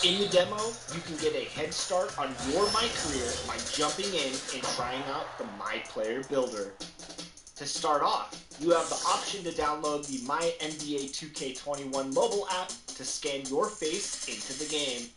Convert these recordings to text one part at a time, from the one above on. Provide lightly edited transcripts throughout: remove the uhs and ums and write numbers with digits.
In the demo, you can get a head start on your My Career by jumping in and trying out the My Player Builder. To start off, you have the option to download the My NBA 2K21 mobile app to scan your face into the game.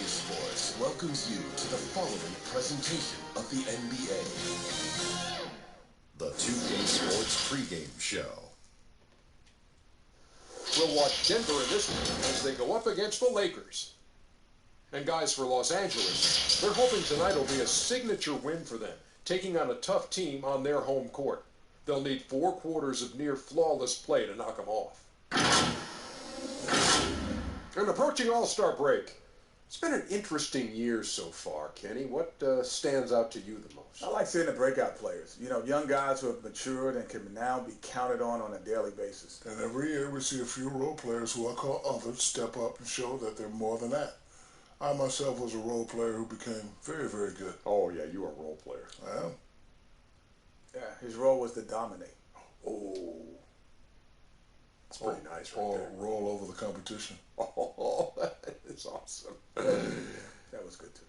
Sports welcomes you to the following presentation of the NBA. The 2K Sports pregame show. We'll watch Denver in this one as they go up against the Lakers. And guys, for Los Angeles, they're hoping tonight will be a signature win for them, taking on a tough team on their home court. They'll need 4 quarters of near flawless play to knock them off. And approaching All-Star break. It's been an interesting year so far, Kenny. What stands out to you the most? I like seeing the breakout players. You know, young guys who have matured and can now be counted on a daily basis. And every year we see a few role players who I call others step up and show that they're more than that. I myself was a role player who became very, very good. Oh, yeah, you are a role player. I am. Yeah, his role was to dominate. Oh. That's pretty nice right there. Roll over the competition. Oh, that is awesome. That was good, too.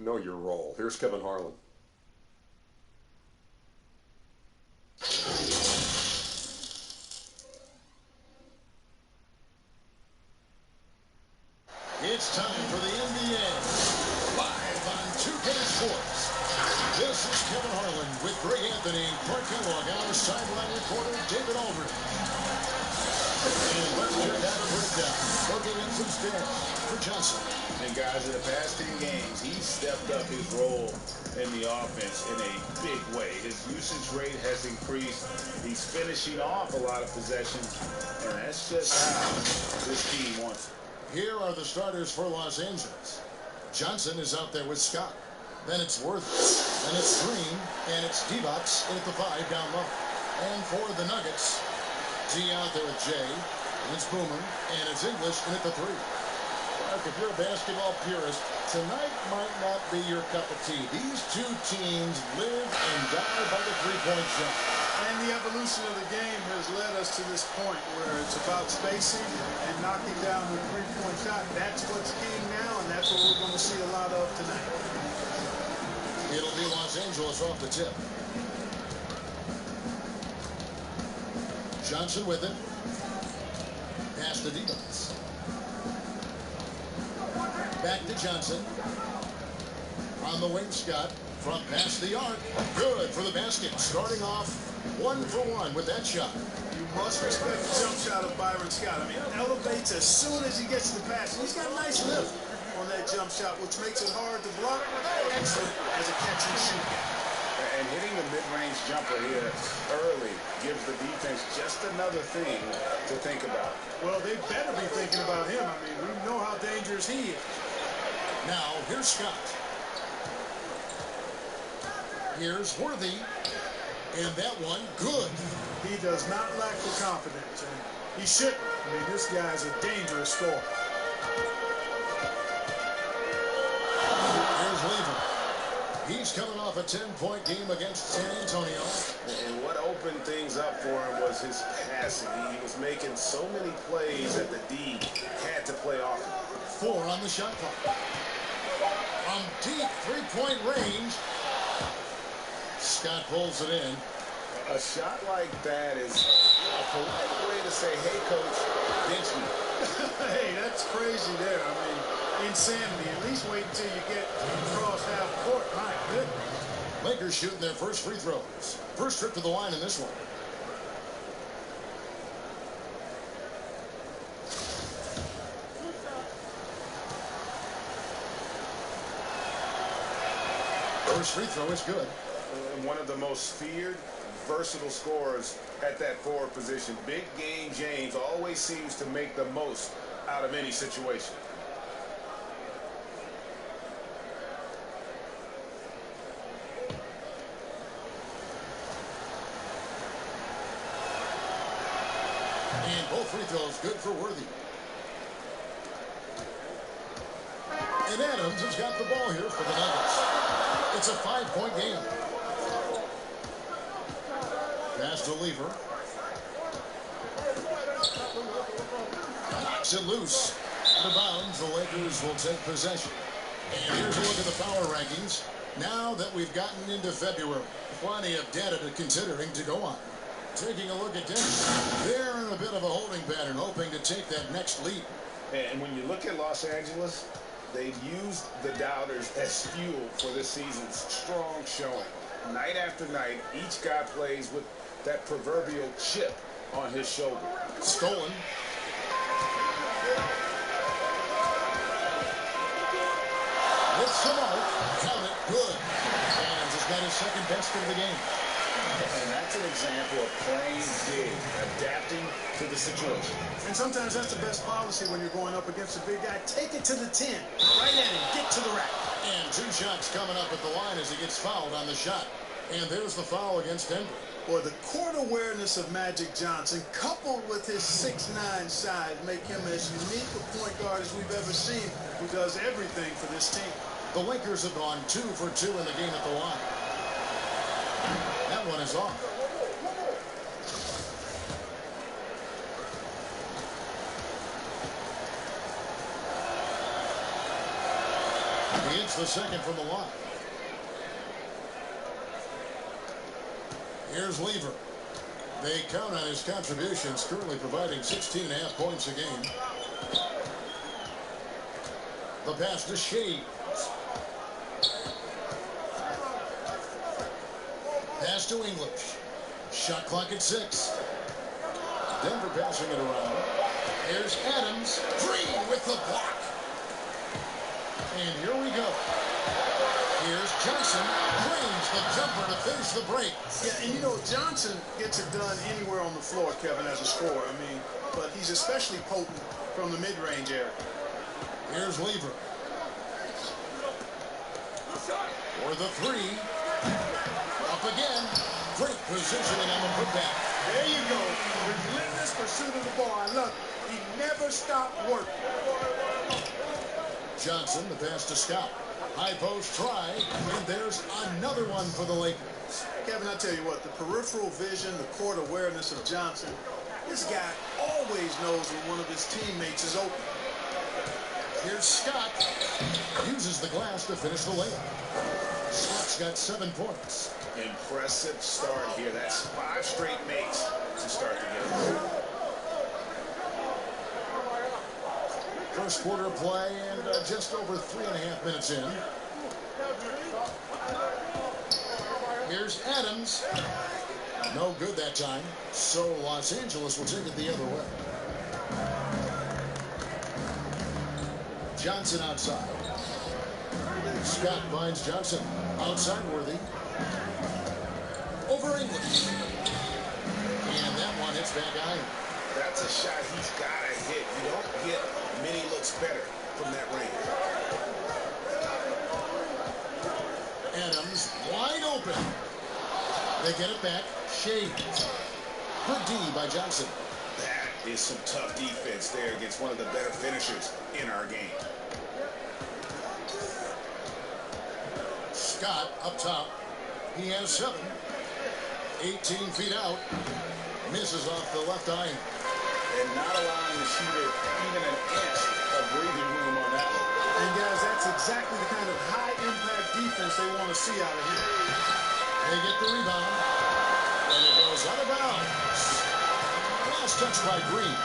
Know your role. Here's Kevin Harlan. It's time for the NBA, live on 2K Sports. This is Kevin Harlan with Greg Anthony, Clark Kellogg, and our sideline reporter, David Aldridge. And let's check out a breakdown. Looking in some stats for Johnson. And guys, in the past 10 games, he's stepped up his role in the offense in a big way. His usage rate has increased. He's finishing off a lot of possessions, and that's just how this team wants it. Here are the starters for Los Angeles. Johnson is out there with Scott. Then it's Worthy. Then it's Green. And it's Divac in at the 5 down low. And for the Nuggets, G out there with Jay. And it's Boomer. And it's English in at the 3. Mark, if you're a basketball purist, tonight might not be your cup of tea. These two teams live and die by the three-point shot. And the evolution of the game has led us to this point where it's about spacing and knocking down the three-point shot. That's what's king now, and that's what we're going to see a lot of tonight. It'll be Los Angeles off the tip. Johnson with it. Pass to Divac. Back to Johnson. On the wing, Scott. Front pass the arc. Good for the basket. Starting off 1 for 1 with that shot. You must respect the jump shot of Byron Scott. I mean, it elevates as soon as he gets to the pass. He's got a nice lift on that jump shot, which makes it hard to block. Excellent as a catch and shoot guy. And hitting the mid-range jumper here early gives the defense just another thing to think about. Well, they better be thinking about him. I mean, we know how dangerous he is. Now, here's Scott. Here's Worthy. And that one, good. He does not lack the confidence, and he shouldn't. I mean, this guy's a dangerous scorer. Here's Lever. He's coming off a 10-point game against San Antonio. And what opened things up for him was his passing. He was making so many plays that the D had to play off. 4 on the shot clock. From deep three-point range, Scott pulls it in. A shot like that is a polite way to say, hey, coach, bench me. Hey, that's crazy there. I mean, insanity. At least wait until you get across half court. My goodness. Lakers shooting their first free throws. First trip to the line in this one. First free throw is good. One of the most feared, versatile scorers at that forward position. Big game James always seems to make the most out of any situation. And both free throws good for Worthy. And Adams has got the ball here for the Nuggets. It's a 5-point game. Pass to Lever. Knocks it loose. Out of bounds, the Lakers will take possession. And here's a look at the power rankings. Now that we've gotten into February, plenty of data to considering to go on. Taking a look at Denver. They're in a bit of a holding pattern, hoping to take that next lead. And when you look at Los Angeles, they've used the doubters as fuel for this season's strong showing. Night after night, each guy plays with that proverbial chip on his shoulder. Stolen. With some mark. Count it. Good. Adams has got his second best of the game. And that's an example of playing big, adapting to the situation. And sometimes that's the best policy when you're going up against a big guy. Take it to the 10. Right at him. Get to the rack. And 2 shots coming up at the line as he gets fouled on the shot. And there's the foul against Denver. Boy, the court awareness of Magic Johnson, coupled with his 6'9" size, make him as unique a point guard as we've ever seen, who does everything for this team. The Lakers have gone 2 for 2 in the game at the line. That one is off. He hits the second from the line. Here's Lever. They count on his contributions, currently providing 16.5 points a game. The pass to Shady. Pass to English. Shot clock at 6. Denver passing it around. Here's Adams. Green with the block. And here we go. Here's Johnson. Brings the jumper to finish the break. Yeah, and you know, Johnson gets it done anywhere on the floor, Kevin, as a scorer. I mean, but he's especially potent from the mid-range area. Here's Lever. For the 3. Up again. Great positioning on the putback. There you go. Relentless pursuit of the ball. I love it. He never stopped working. Johnson, the pass to Scott. High post try, and there's another one for the Lakers. Kevin, I tell you what, the peripheral vision, the court awareness of Johnson, this guy always knows when one of his teammates is open. Here's Scott. Uses the glass to finish the layup. Scott's got 7 points. Impressive start here. That's 5 straight makes to start the game. First quarter of play and just over 3.5 minutes in. Here's Adams. No good that time. So Los Angeles will take it the other way. Johnson outside. Scott finds Johnson. Outside Worthy. Over English. And that one hits back iron. That's a shot he's got to hit. You don't get many looks better from that range. Adams wide open. They get it back. Shady. Good D by Johnson. That is some tough defense there against one of the better finishers in our game. Scott up top. He has 7. 18 feet out. Misses off the left iron. And not allowing the shooter even an inch of breathing room on that one. And guys, that's exactly the kind of high-impact defense they want to see out of him. They get the rebound. And it goes out of bounds. Last touch by Green.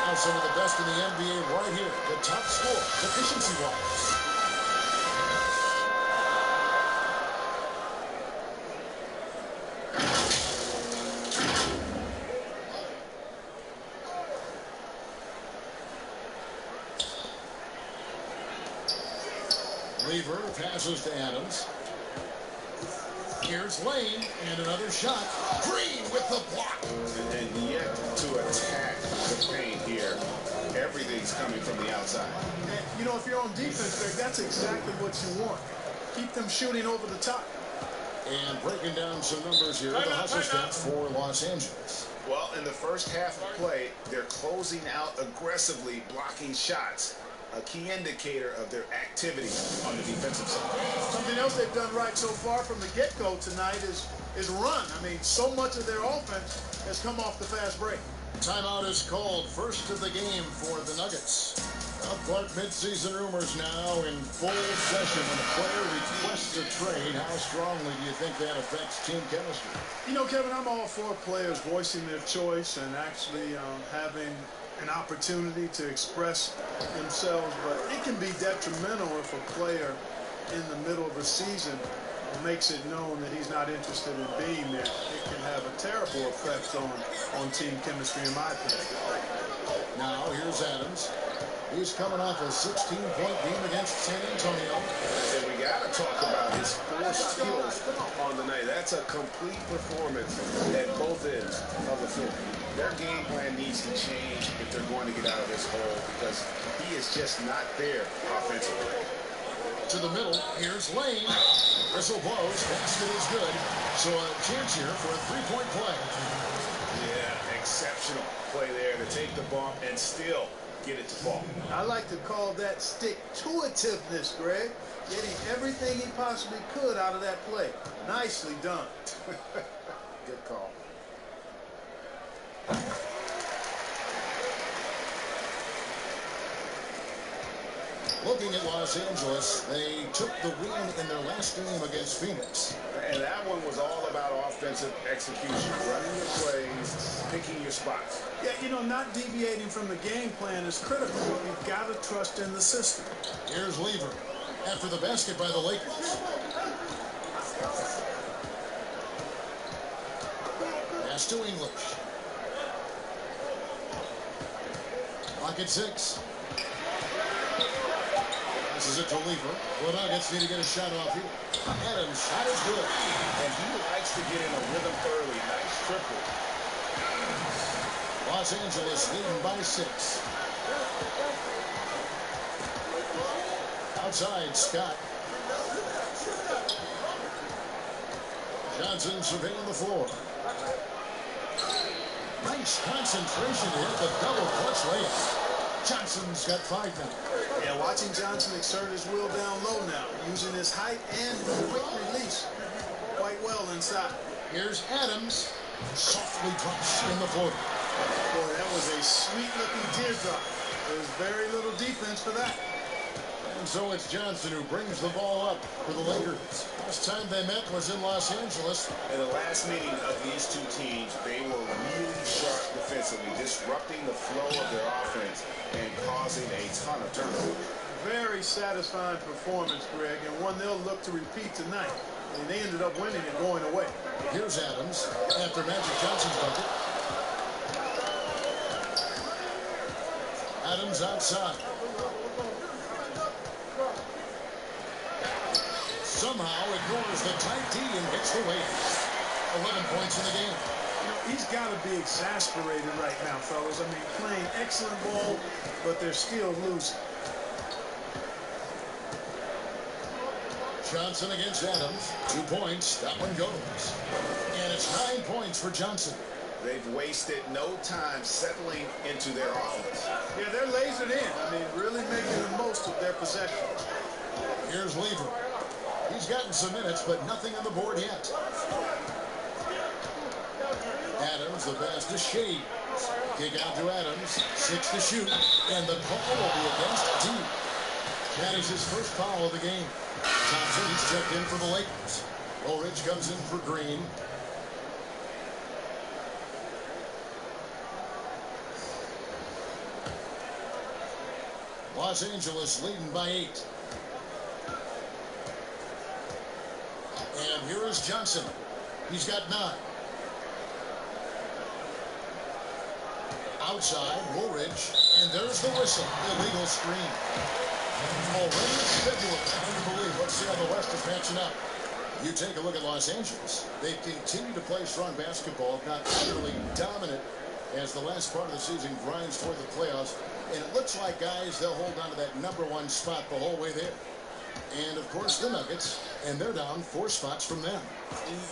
Now some of the best in the NBA right here. The top scorer, efficiency-wise. Lever passes to Adams. Here's Lane, and another shot. Green with the block. And yet to attack the paint here. Everything's coming from the outside. And, you know, if you're on defense, Greg, that's exactly what you want. Keep them shooting over the top. And breaking down some numbers here, the hustle stats for Los Angeles. Well, in the first half of play, they're closing out aggressively, blocking shots. A key indicator of their activity on the defensive side. Something else they've done right so far from the get-go tonight is run. I mean, so much of their offense has come off the fast break. Timeout is called. First of the game for the Nuggets. Now, Clark, midseason rumors now in full session. When a player requests a trade, how strongly do you think that affects team chemistry? You know, Kevin, I'm all for players voicing their choice and actually having an opportunity to express themselves, but it can be detrimental if a player in the middle of a season makes it known that he's not interested in being there. It can have a terrible effect on team chemistry, in my opinion. Now, here's Adams. He's coming off a 16-point game against San Antonio. And we got to talk about his force skills on the night. That's a complete performance at both ends of the floor. Their game plan needs to change if they're going to get out of this hole because he is just not there offensively. To the middle, here's Lane. Whistle blows, basket is good. So a chance here for a three-point play. Yeah, exceptional play there to take the bump and still get it to fall. I like to call that stick-to-itiveness, Greg. Getting everything he possibly could out of that play. Nicely done. Good call. Looking at Los Angeles, they took the win in their last game against Phoenix. And that one was all about offensive execution, running your plays, picking your spots. Yeah, you know, not deviating from the game plan is critical. You've got to trust in the system. Here's Lever after the basket by the Lakers. Pass to English. Clock at 6. This is it to Lever. The Nuggets need to get a shot off here. Adams' shot is good. And he likes to get in a rhythm early. Nice triple. Los Angeles leading by 6. Outside, Scott. Johnson surveying the floor. Nice concentration here, the double clutch layup. Johnson's got 5 now. Yeah, watching Johnson exert his will down low now, using his height and quick release quite well inside. Here's Adams, softly drops in the floor. Boy, that was a sweet-looking teardrop. There's very little defense for that. And so it's Johnson who brings the ball up for the Lakers. Last time they met was in Los Angeles. In the last meeting of these two teams, they were really sharp defensively, disrupting the flow of their offense and causing a ton of turnovers. Very satisfying performance, Greg, and one they'll look to repeat tonight. I mean, they ended up winning and going away. Here's Adams after Magic Johnson's bucket. Adams outside. Somehow ignores the tight D and hits the weight. 11 points in the game. You know, he's got to be exasperated right now, fellas. I mean, playing excellent ball, but they're still losing. Johnson against Adams. 2 points. That one goes. And it's 9 points for Johnson. They've wasted no time settling into their offense. Yeah, they're lasered in. I mean, really making the most of their possession. Here's Lever. He's gotten some minutes, but nothing on the board yet. Adams, the pass to Shady. Kick out to Adams. 6 to shoot. And the call will be against D. That is his first foul of the game. Thompson, he's checked in for the Lakers. Ulrich comes in for Green. Los Angeles leading by 8. And here is Johnson. He's got 9. Outside, Woolridge, and there's the whistle. Illegal screen. Already scheduled. Hard to believe. Let's see how the West is matching up. You take a look at Los Angeles. They've continued to play strong basketball, if not utterly dominant, as the last part of the season grinds toward the playoffs. And it looks like, guys, they'll hold on to that #1 spot the whole way there. And, of course, the Nuggets, and they're down 4 spots from them.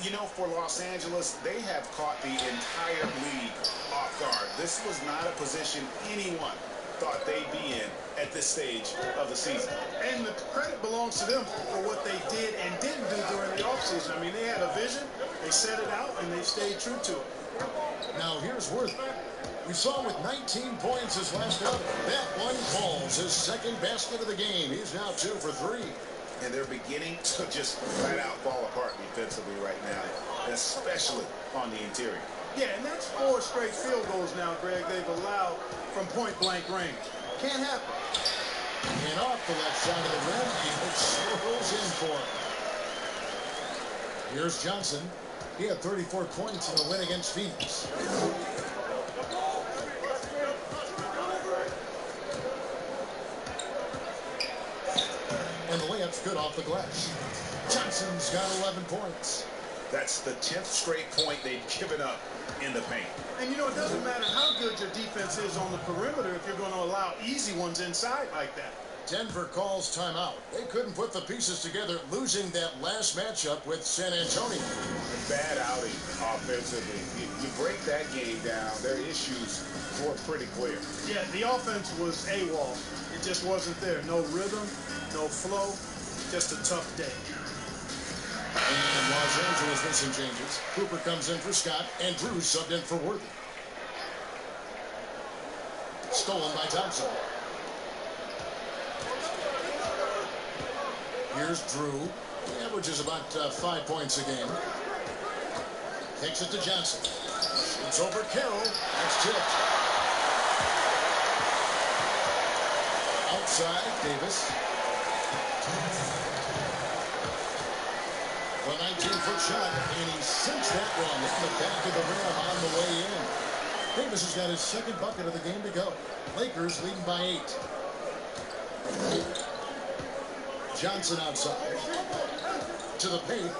You know, for Los Angeles, they have caught the entire league off guard. This was not a position anyone thought they'd be in at this stage of the season. And the credit belongs to them for what they did and didn't do during the offseason. I mean, they had a vision, they set it out, and they stayed true to it. Now, here's Worthy. We saw him with 19 points his last outing. That one falls his second basket of the game. He's now 2 for 3. And they're beginning to just flat out fall apart defensively right now, especially on the interior. Yeah, and that's 4 straight field goals now, Greg, they've allowed from point-blank range. Can't happen. And off the left side of the rim, it swirls in for him. Here's Johnson. He had 34 points in the win against Phoenix. And the layup's good off the glass. Johnson's got 11 points. That's the 10th straight point they've given up in the paint. And, you know, it doesn't matter how good your defense is on the perimeter if you're going to allow easy ones inside like that. Denver calls timeout. They couldn't put the pieces together, losing that last matchup with San Antonio. Bad outing offensively. You break that game down, their issues were pretty clear. Yeah, the offense was AWOL. It just wasn't there. No rhythm, no flow, just a tough day. And Los Angeles with some changes. Cooper comes in for Scott, and Drew subbed in for Worthy. Stolen by Thompson. Here's Drew. He averages about 5 points a game. Takes it to Johnson. Shoots over Carroll. That's tipped. Outside, Davis. The 19-foot shot, and he sinks that one in the back of the rim on the way in. Davis has got his second bucket of the game to go. Lakers leading by 8. Johnson outside. To the paint.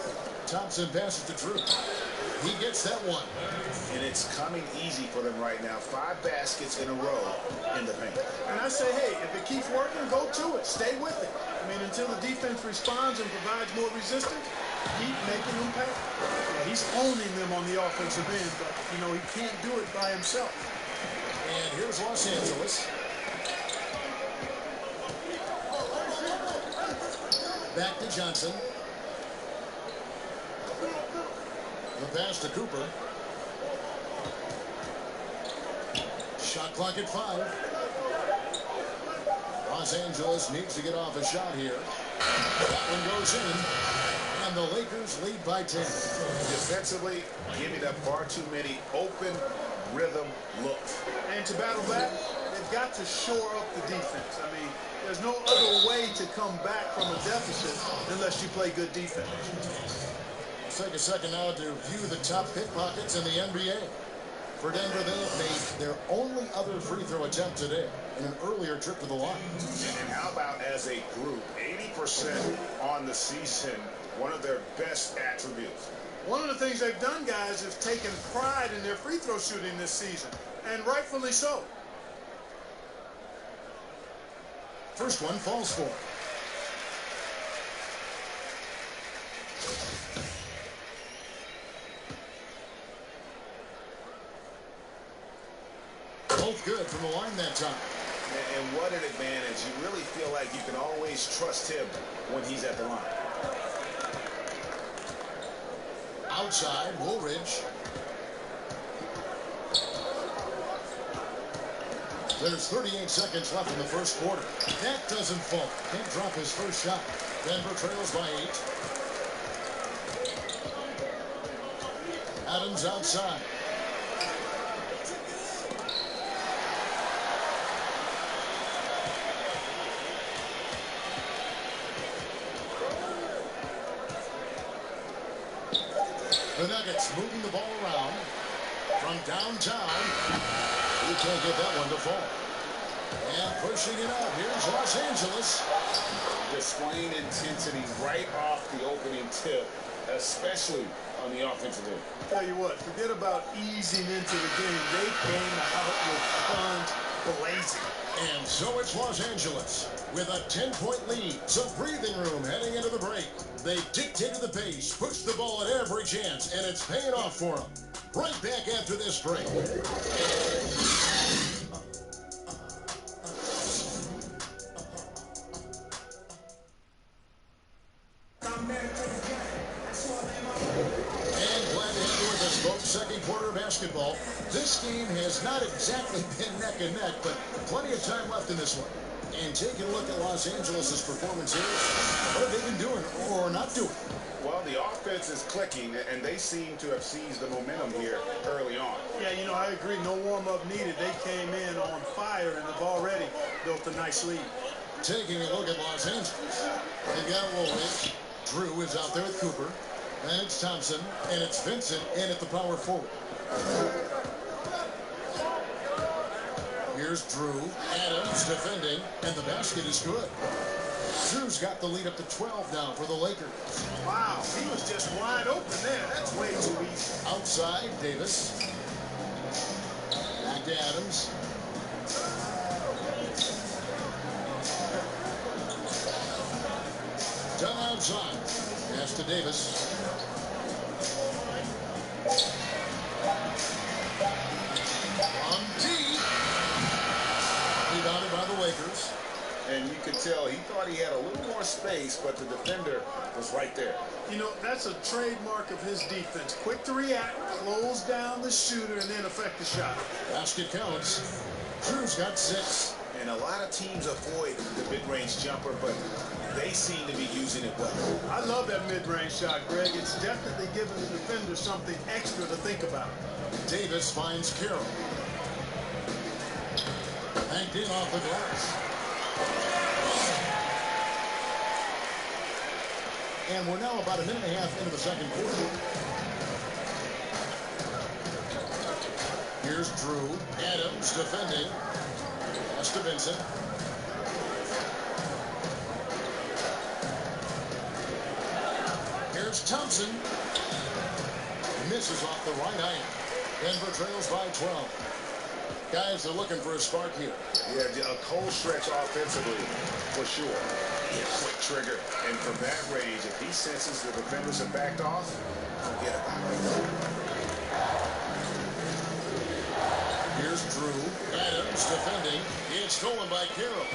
Thompson passes to Drew. He gets that one. And it's coming easy for them right now. 5 baskets in a row in the paint. And I say, hey, if it keeps working, go to it. Stay with it. I mean, until the defense responds and provides more resistance, keep making them pay. Yeah, he's owning them on the offensive end, but, you know, he can't do it by himself. And here's Los Angeles. Back to Johnson. The pass to Cooper. Shot clock at 5. Los Angeles needs to get off a shot here. That one goes in. And the Lakers lead by 10. Defensively, giving up far too many open rhythm looks. And to battle back, they've got to shore up the defense. I mean, there's no other way to come back from a deficit unless you play good defense. Let's take a second now to view the top pickpockets in the NBA. For Denver, they have made their only other free throw attempt today in an earlier trip to the line. And how about as a group, 80% on the season, one of their best attributes. One of the things they've done, guys, is taken pride in their free throw shooting this season, and rightfully so. First one falls for. Both good from the line that time. And what an advantage. You really feel like you can always trust him when he's at the line. Outside, Woolridge. There's 38 seconds left in the first quarter. That doesn't fall. Can't drop his first shot. Denver trails by 8. Adams outside. The Nuggets moving the ball around from downtown. He can't get that one to fall. And pushing it up. Here's Los Angeles. Displaying intensity right off the opening tip. especially on the offensive end. Tell you what, forget about easing into the game. They came out with guns blazing. And so it's Los Angeles with a 10-point lead. Some breathing room heading into the break. They dictated the pace, pushed the ball at every chance, and it's paying off for them. Right back after this break. Second quarter of basketball. This game has not exactly been neck and neck, but plenty of time left in this one. And taking a look at Los Angeles' performance here, what have they been doing or not doing? Well, the offense is clicking, and they seem to have seized the momentum here early on. Yeah, you know, I agree. No warm-up needed. They came in on fire and have already built a nice lead. Taking a look at Los Angeles. They've got Woolridge. Drew is out there with Cooper. And it's Thompson, and it's Vincent in at the power forward. Here's Drew. Adams defending, and the basket is good. Drew's got the lead up to 12 now for the Lakers. Wow, he was just wide open there. That's way too easy. Outside, Davis. Back to Adams. Done outside. Pass to Davis. On deep. Rebounded by the Lakers. And you could tell he thought he had a little more space, but the defender was right there. You know, that's a trademark of his defense. Quick to react, close down the shooter, and then affect the shot. Basket counts. Drew's got 6. And a lot of teams avoid the mid-range jumper, but they seem to be using it well. I love that mid-range shot, Greg. It's definitely giving the defender something extra to think about. Davis finds Carroll. Banked in off the glass. And we're now about a minute and a half into the second quarter. Here's Drew. Adams defending. Pass to Vincent. Here's Thompson. Misses off the right iron. Denver trails by 12. Guys are looking for a spark here. Yeah, a cold stretch offensively, for sure. Yeah, quick trigger. And from that range, if he senses the defenders have backed off, forget about it. Here's Drew. Adams defending. It's stolen by Carroll.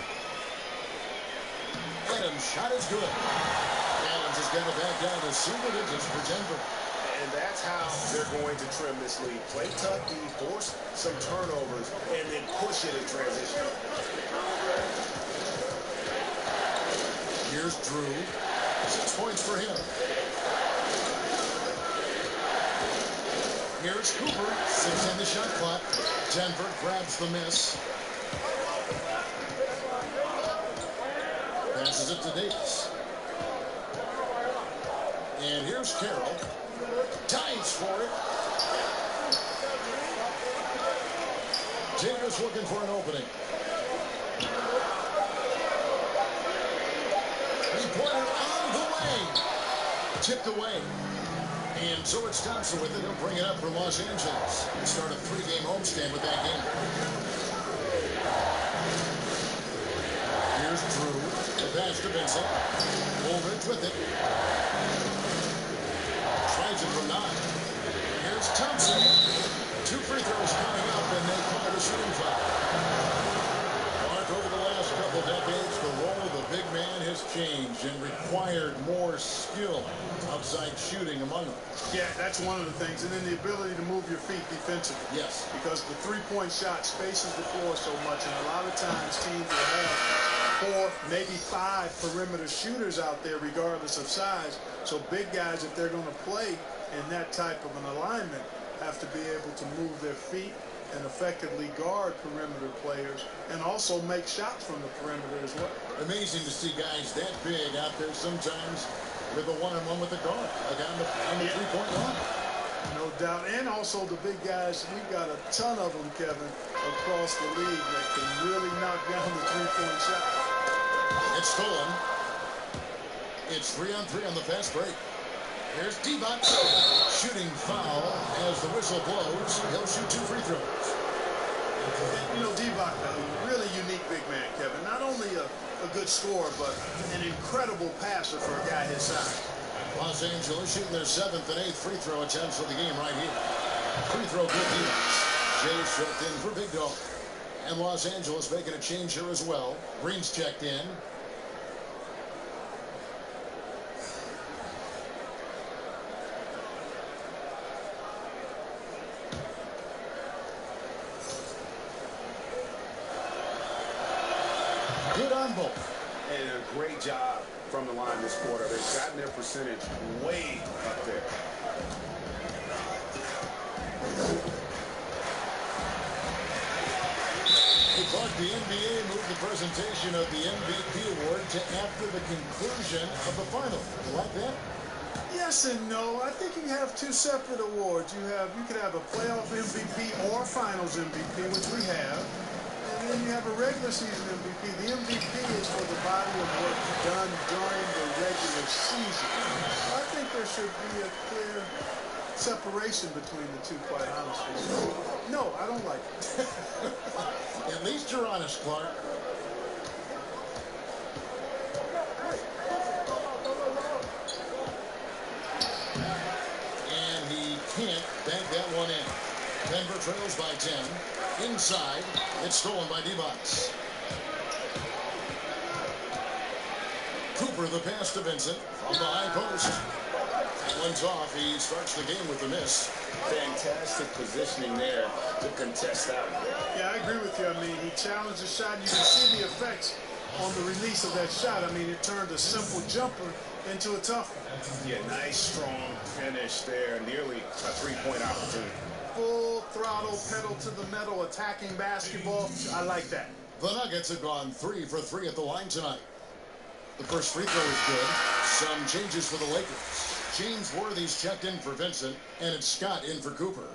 Adams' shot is good. Adams has got it back down to single digits for Denver. And that's how they're going to trim this lead. Play tough D, force some turnovers, and then push it in transition. Here's Drew. 6 points for him. Here's Cooper. 6 on the shot clock. Denver grabs the miss. Passes it to Davis. And here's Carroll. Dives for it. Davis looking for an opening. Three-pointer on the way. Tipped away. And so it's Thompson with it. He'll bring it up for Los Angeles. They start a 3-game homestand with that game. Here's Drew. The pass to Vincent. Woolridge with it. Tries it from 9. Here's Thompson. 2 free throws coming up, and they call it a shooting foul. Mark, over the last couple decades, the role of the big man has changed and required more skill outside shooting among them. Yeah, that's one of the things. And then the ability to move your feet defensively. Yes. Because the three-point shot spaces the floor so much, and a lot of times teams will have 4, maybe 5 perimeter shooters out there regardless of size. So big guys, if they're going to play in that type of an alignment, have to be able to move their feet and effectively guard perimeter players and also make shots from the perimeter as well. Amazing to see guys that big out there sometimes with a one-on-one with the guard, like on the three-point line. No doubt. And also the big guys, we've got a ton of them, Kevin, across the league that can really knock down the three-point shot. It's stolen. It's 3-on-3 on the fast break. Here's D-Bot. Shooting foul as the whistle blows. He'll shoot 2 free throws. You know, D-Bot, a really unique big man, Kevin. Not only a good scorer, but an incredible passer for a guy his size. Los Angeles shooting their 7th and 8th free throw attempts of the game right here. Free throw good D-Bot. Jay's checked in for Big Dog. And Los Angeles making a change here as well. Green's checked in. Good on both. And a great job from the line this quarter. They've gotten their percentage way up there. Hey, Clark, the NBA moved the presentation of the MVP award to after the conclusion of the final. You like that? Yes and no. I think you have 2 separate awards. You could have a playoff MVP or finals MVP, which we have. And then you have a regular season MVP. The MVP is for the body of work done during the regular season. I think there should be a clear separation between the two, quite honestly. So, no, I don't like it. At least you're honest, Clark. And he can't bank that one in. Denver trails by 10. Inside, it's stolen by D-Bots. Cooper the pass to Vincent from the high post. That one's off. He starts the game with a miss. Fantastic positioning there to contest that one. Yeah, I agree with you. I mean, he challenged the shot. You can see the effects on the release of that shot. I mean, it turned a simple jumper into a tough one. Yeah, nice, strong finish there. Nearly a 3-point opportunity. Full throttle, pedal to the metal, attacking basketball. I like that. The Nuggets have gone 3 for 3 at the line tonight. The first free throw is good. Some changes for the Lakers. James Worthy's checked in for Vincent, and it's Scott in for Cooper.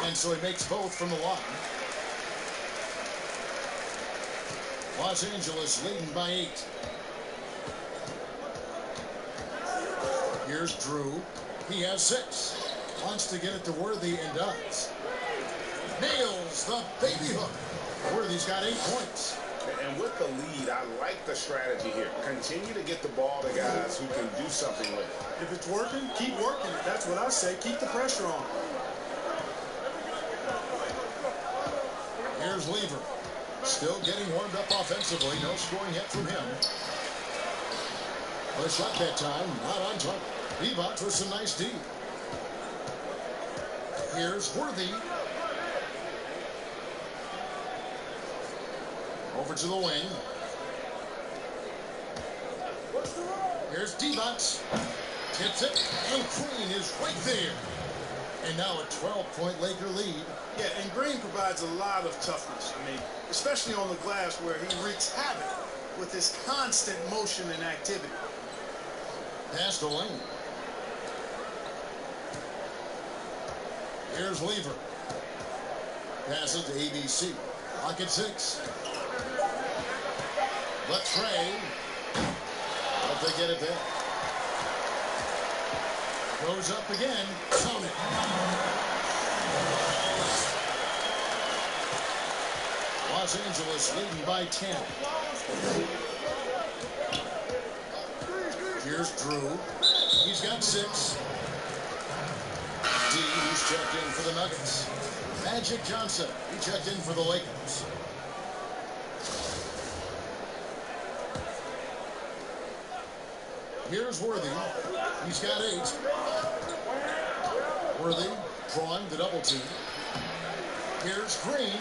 And so he makes both from the line. Los Angeles leading by 8. Here's Drew. He has 6. Wants to get it to Worthy and does. Nails the baby hook. Worthy's got 8 points. And with the lead, I like the strategy here. Continue to get the ball to guys who can do something with it. If it's working, keep working it. That's what I say. Keep the pressure on. Here's Lever. Still getting warmed up offensively. No scoring yet from him. The shot that time, not on target. D-Bots with some nice D. Here's Worthy. Over to the wing. Here's D-Bots. Gets it, and Green is right there. And now a 12-point Laker lead. Yeah, and Green provides a lot of toughness. I mean, especially on the glass where he wreaks havoc with his constant motion and activity. Pass to Lane. Here's Lever. Passes to ABC. Lock at 6. But Trey. But they get it there. Goes up again. Count it. Los Angeles leading by 10. Here's Drew. He's got 6. D, he's checked in for the Nuggets. Magic Johnson, he checked in for the Lakers. Here's Worthy. He's got 8. Worthy drawing the double team. Here's Green.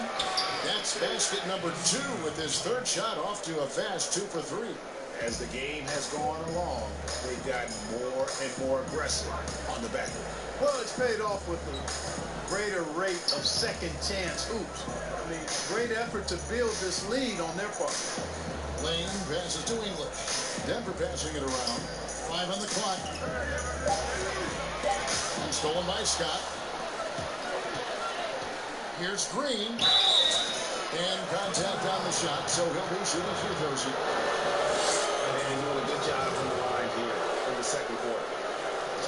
That's basket number 2 with his 3rd shot off to a fast 2 for 3. As the game has gone along, they've gotten more and more aggressive on the back end. Well, it's paid off with a greater rate of second chance hoops. I mean, great effort to build this lead on their part. Lane passes to English. Denver passing it around. 5 on the clock. Stolen by Scott. Here's Green. And contact on the shot, so he'll be shooting free throws here. And doing a good job from the line here in the second quarter.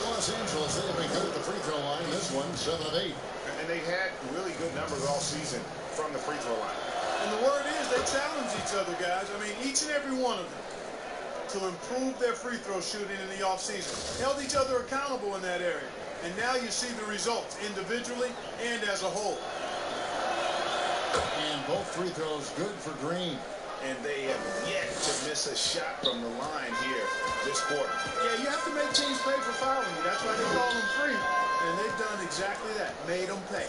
Los Angeles, they have been good at the free throw line. This one, 7 of 8. And they've had really good numbers all season from the free throw line. And the word is they challenge each other, guys. I mean, each and every one of them to improve their free throw shooting in the offseason. Held each other accountable in that area. And now you see the results individually and as a whole. And both free throws good for Green. And they have yet to miss a shot from the line here this quarter. Yeah, you have to make teams pay for fouling you. That's why they call them free. And they've done exactly that, made them pay.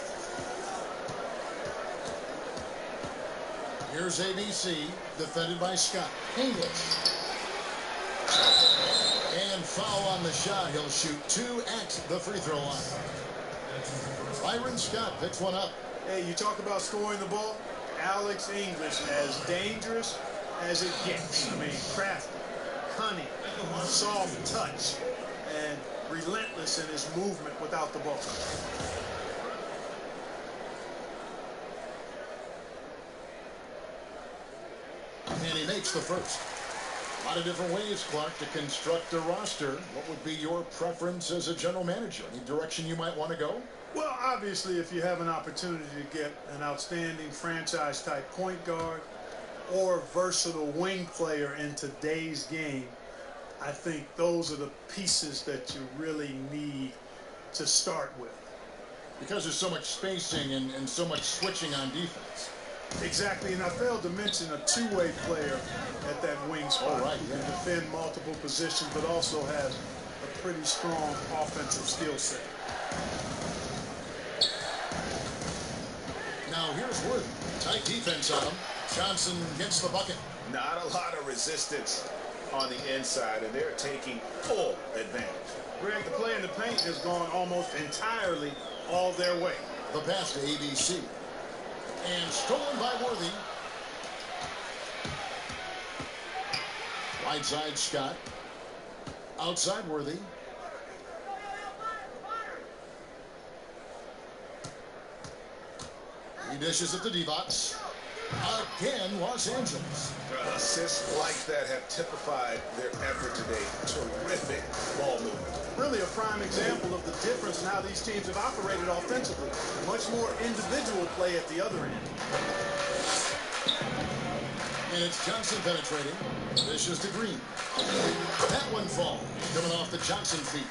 Here's ABC, defended by Scott. English. And foul on the shot. He'll shoot 2 at the free throw line. Byron Scott picks one up. Hey, you talk about scoring the ball. Alex English, as dangerous as it gets. I mean, crafty, cunning, soft touch, and relentless in his movement without the ball. And he makes the first. A lot of different ways, Clark, to construct a roster. What would be your preference as a general manager? Any direction you might want to go? Well, obviously, if you have an opportunity to get an outstanding franchise-type point guard or versatile wing player in today's game, I think those are the pieces that you really need to start with. Because there's so much spacing and so much switching on defense. Exactly, and I failed to mention a two-way player at that wing spot. Oh, right, Who yeah. can defend multiple positions, but also has a pretty strong offensive skill set. Now here's Wood. Tight defense on him. Johnson gets the bucket. Not a lot of resistance on the inside, and they're taking full advantage. Greg, the play in the paint has gone almost entirely all their way. The pass to ABC. And stolen by Worthy. Right side, Scott. Outside, Worthy. He dishes it to D-Box. Again, Los Angeles. Assists like that have typified their effort today. Terrific ball movement. Really a prime example of the difference in how these teams have operated offensively. Much more individual play at the other end. And it's Johnson penetrating. Dishes to Green. That one fall. Coming off the Johnson feet.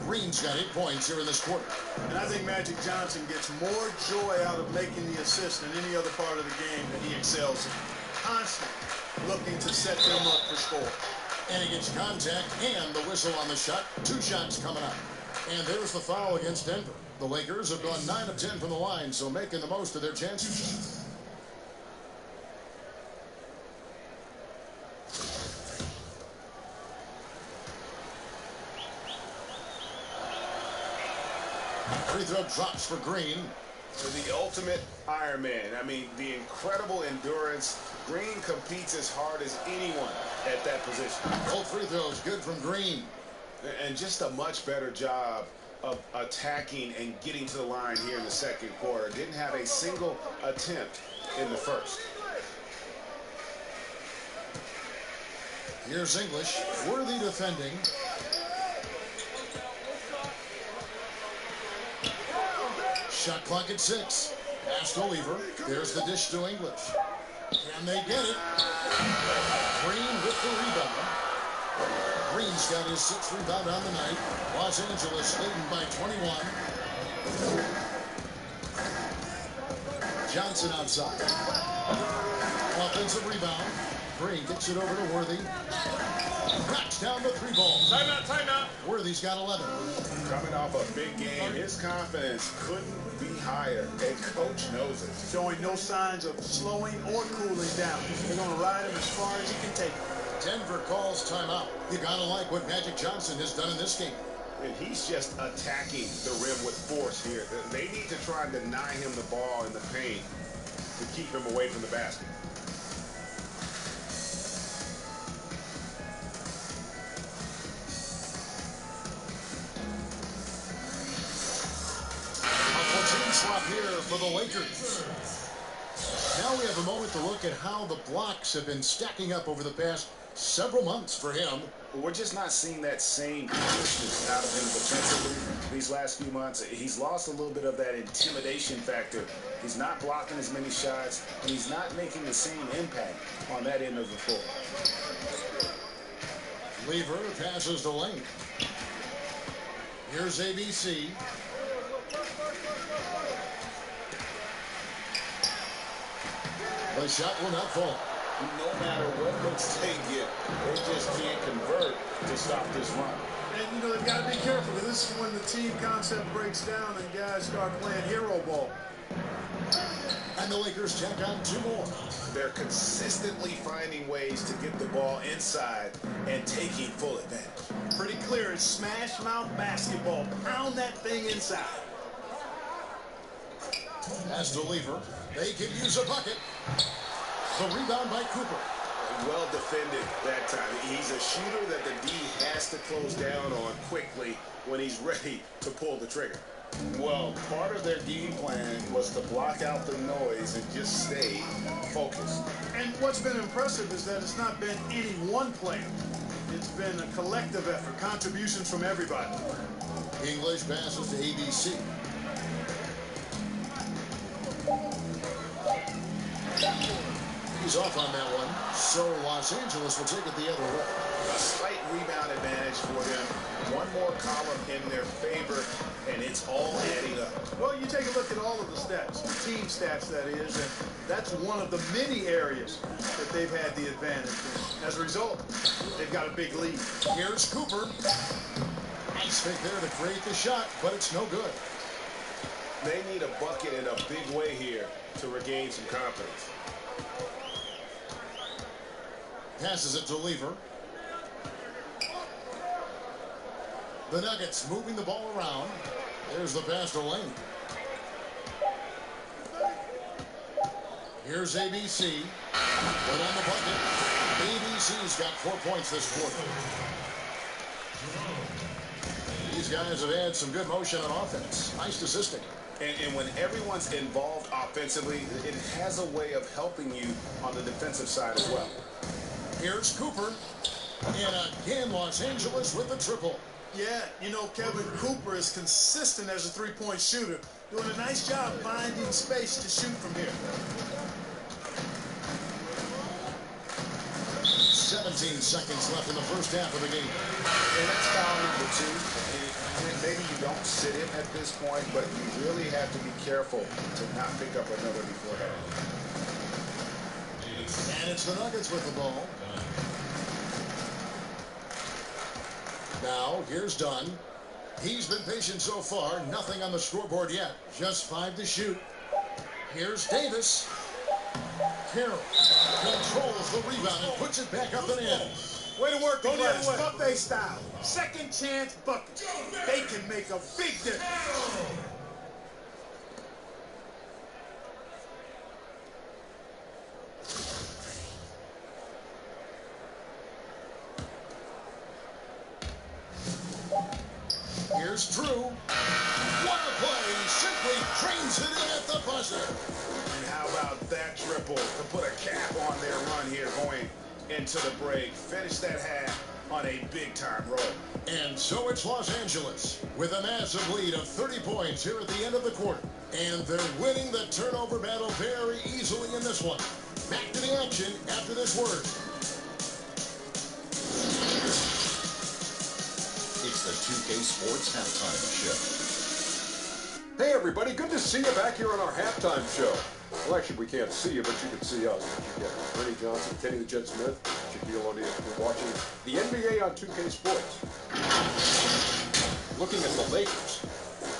Green's got 8 points here in this quarter. And I think Magic Johnson gets more joy out of making the assist than any other part of the game that he excels in. Constantly looking to set them up for score. And he gets contact and the whistle on the shot. 2 shots coming up. And there's the foul against Denver. The Lakers have gone 9 of 10 from the line, so making the most of their chances. Free throw drops for Green. The ultimate Iron Man. I mean, the incredible endurance. Green competes as hard as anyone at that position. Both free throws good from Green. And just a much better job of attacking and getting to the line here in the second quarter. Didn't have a single attempt in the first. Here's English. Worthy defending. Shot clock at 6. Pass to Lever. There's the dish to English. And they get it. Green with the rebound. Green's got his 6th rebound on the night. Los Angeles leading by 21. Johnson outside. Offensive rebound. Green gets it over to Worthy. Knocks down the 3 ball. Timeout. Worthy's got 11. Coming off a big game, his confidence couldn't be higher, and coach knows it. Showing no signs of slowing or cooling down. They're going to ride him as far as he can take him. Denver calls timeout. You gotta like what Magic Johnson has done in this game. And he's just attacking the rim with force here. They need to try and deny him the ball in the paint to keep him away from the basket. off here for the Lakers. Now we have a moment to look at how the blocks have been stacking up over the past several months for him. We're just not seeing that same fierceness out of him defensively these last few months. He's lost a little bit of that intimidation factor. He's not blocking as many shots, and he's not making the same impact on that end of the floor. Lever passes to Lane. Here's ABC. The shot will not fall. No matter what looks they get, they just can't convert to stop this run. And, you know, they've got to be careful, because this is when the team concept breaks down and guys start playing hero ball. And the Lakers tack on 2 more. They're consistently finding ways to get the ball inside and taking full advantage. Pretty clear, it's smash mouth basketball. Pound that thing inside. Pass to Lever. They can use a bucket. The rebound by Cooper. Well defended that time. He's a shooter that the D has to close down on quickly when he's ready to pull the trigger. Well, part of their game plan was to block out the noise and just stay focused. And what's been impressive is that it's not been any one player. It's been a collective effort, contributions from everybody. English passes to ABC. He's off on that one, so Los Angeles will take it the other way. A slight rebound advantage for them. One more column in their favor, and it's all adding up. Well, you take a look at all of the stats, the team stats that is, and that's one of the many areas that they've had the advantage in. As a result, they've got a big lead. Here's Cooper. Nice fake there to create the shot, but it's no good. They need a bucket in a big way here to regain some confidence. Passes it to Lever. The Nuggets moving the ball around. There's the pass to Lane. Here's ABC. Put on the bucket. ABC's got 4 points this quarter. These guys have had some good motion on offense. Nice assisting. And when everyone's involved offensively, it has a way of helping you on the defensive side as well. Here's Cooper. And again, Los Angeles with the triple. Yeah, you know, Kevin Cooper is consistent as a three-point shooter, doing a nice job finding space to shoot from here. 17 seconds left in the first half of the game. And that's foul number 2. And maybe you don't sit him at this point, but you really have to be careful to not pick up another beforehand. And it's the Nuggets with the ball. Now, here's Dunn. He's been patient so far. Nothing on the scoreboard yet. Just 5 to shoot. Here's Davis. Carroll controls the rebound and puts it back up and in. Way to work the glass. Buffet style. Second chance bucket. They can make a big difference. Here's Drew. What a play. Simply drains it in at the buzzer. And how about that triple to put a cap on their run here going into the break. Finish that half on a big-time roll. And so it's Los Angeles with a massive lead of 30 points here at the end of the quarter. And they're winning the turnover battle very easily in this one. Back to the action after this word. It's the 2K Sports Halftime Show. Hey everybody, good to see you back here on our halftime show. Well, actually, we can't see you, but you can see us. You get Bernie Johnson, Kenny the Jet Smith, Shaquille O'Neal. You're watching the NBA on 2K Sports. Looking at the Lakers.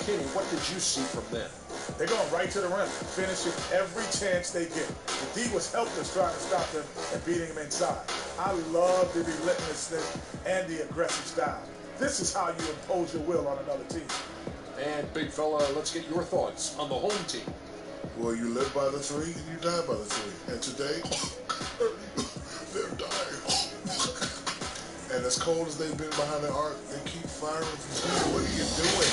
Kenny, what did you see from them? They're going right to the rim, finishing every chance they get. The D was helpless trying to stop them and beating them inside. I love the relentlessness and the aggressive style. This is how you impose your will on another team. And big fella, let's get your thoughts on the home team. Well, you live by the 3 and you die by the 3. And today, they're dying. And as cold as they've been behind the arc, they keep firing from 2. What are you doing?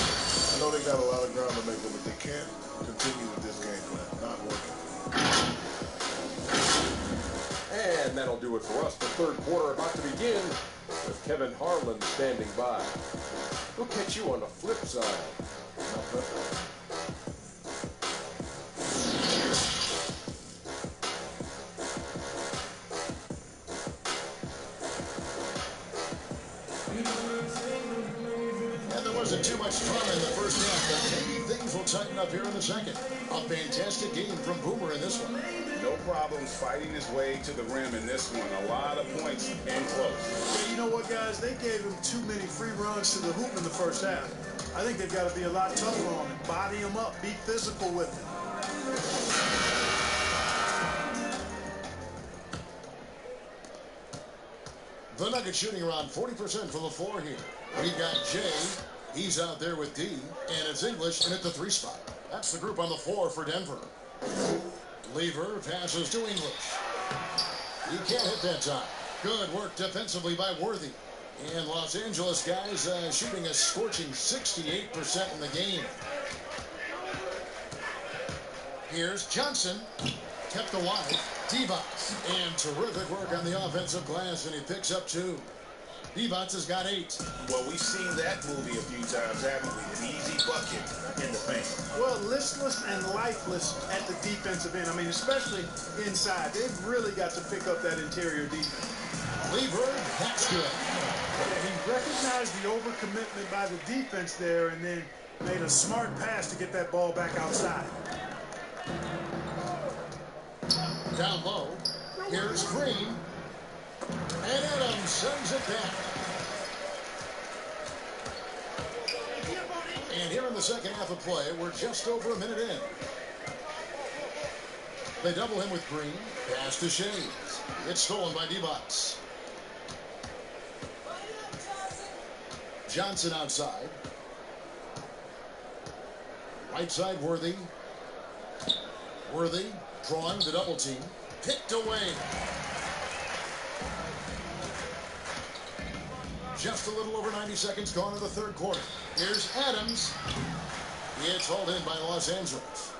I know they got a lot of ground to make up, but they can't continue with this game plan. Not working. And that'll do it for us. The third quarter about to begin with Kevin Harlan standing by. We'll catch you on the flip side. And there wasn't too much drama in the first half, but maybe things will tighten up here in the second. A fantastic game from Boomer in this one. No problems fighting his way to the rim in this one. A lot of points and close. Yeah, you know what, guys? They gave him too many free runs to the hoop in the first half. I think they've got to be a lot tougher on him. Body him up. Be physical with him. The Nuggets shooting around 40% from the floor here. We've got Jay. He's out there with D. And it's English in at the 3 spot. That's the group on the floor for Denver. Lever passes to English. He can't hit that time. Good work defensively by Worthy. And Los Angeles guys shooting a scorching 68% in the game. Here's Johnson. Kept alive. Divac. And terrific work on the offensive glass, and he picks up 2. Divac has got 8. Well, we've seen that movie a few times, haven't we? An easy bucket in the paint. Well, listless and lifeless at the defensive end. I mean, especially inside. They've really got to pick up that interior defense. Lever, that's good. Yeah, he recognized the overcommitment by the defense there and then made a smart pass to get that ball back outside. Down low. Here's Green. And Adams sends it back. And here in the second half of play, we're just over a minute in. They double him with Green. Pass to Shady. It's stolen by Divac. Johnson outside. Right side, Worthy. Worthy drawing the double team. Picked away. Just a little over 90 seconds gone in the third quarter. Here's Adams. It's hauled in by Los Angeles.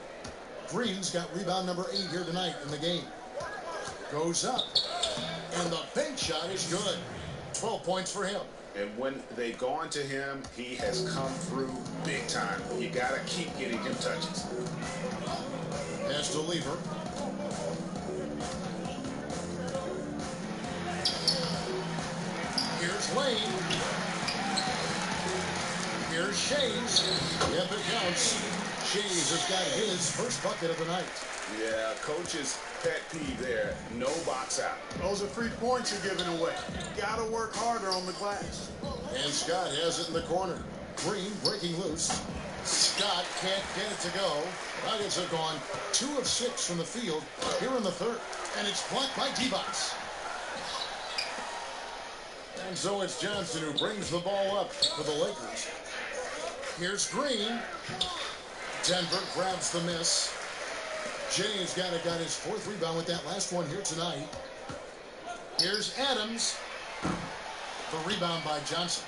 Green's got rebound number 8 here tonight in the game. Goes up. And the bank shot is good. 12 points for him. And when they've gone to him, he has come through big time. You got to keep getting him touches. Pass to Lever. Here's Lane. Here's Shays. Yep, it counts. Shays has got his first bucket of the night. Yeah, coach's pet peeve there. No box out. Those are 3 points you're giving away. You got to work harder on the glass. And Scott has it in the corner. Green breaking loose. Scott can't get it to go. Nuggets have gone 2 of 6 from the field here in the third. And it's blocked by Divac. And so it's Johnson who brings the ball up for the Lakers. Here's Green. Denver grabs the miss. Jay's got his 4th rebound with that last one here tonight. Here's Adams. The rebound by Johnson.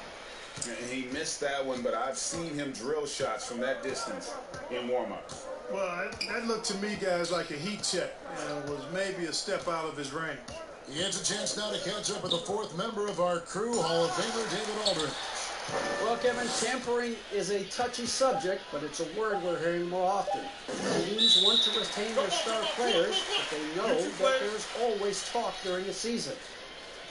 He missed that one, but I've seen him drill shots from that distance in warm-ups. Well, that looked to me, guys, like a heat check. And it was maybe a step out of his range. He has a chance now to catch up with the 4th member of our crew, Hall of Famer David Aldridge. Well, Kevin, tampering is a touchy subject, but it's a word we're hearing more often. Teams want to retain their star players, but they know that there's always talk during a season.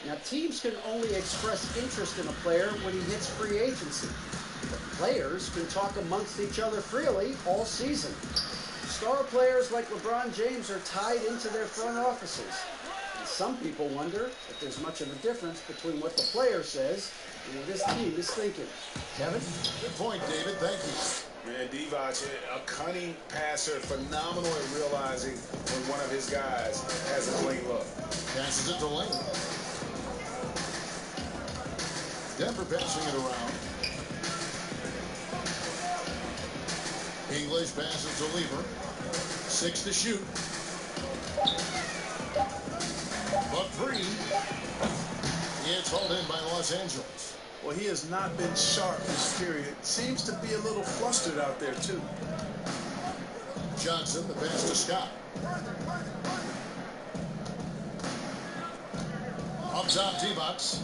Now, teams can only express interest in a player when he hits free agency. But players can talk amongst each other freely all season. Star players like LeBron James are tied into their front offices. And some people wonder if there's much of a difference between what the player says and what his team is thinking. Kevin? Good point, David. Thank you. Man, Divac, a cunning passer, phenomenal at realizing when one of his guys has a clean look. Passes it to Lane. Denver passing it around. English passes to Lever. 6 to shoot. But 3. It's hauled in by Los Angeles. Well, he has not been sharp this period. Seems to be a little flustered out there, too. Johnson, the pass to Scott. Up top, D-box.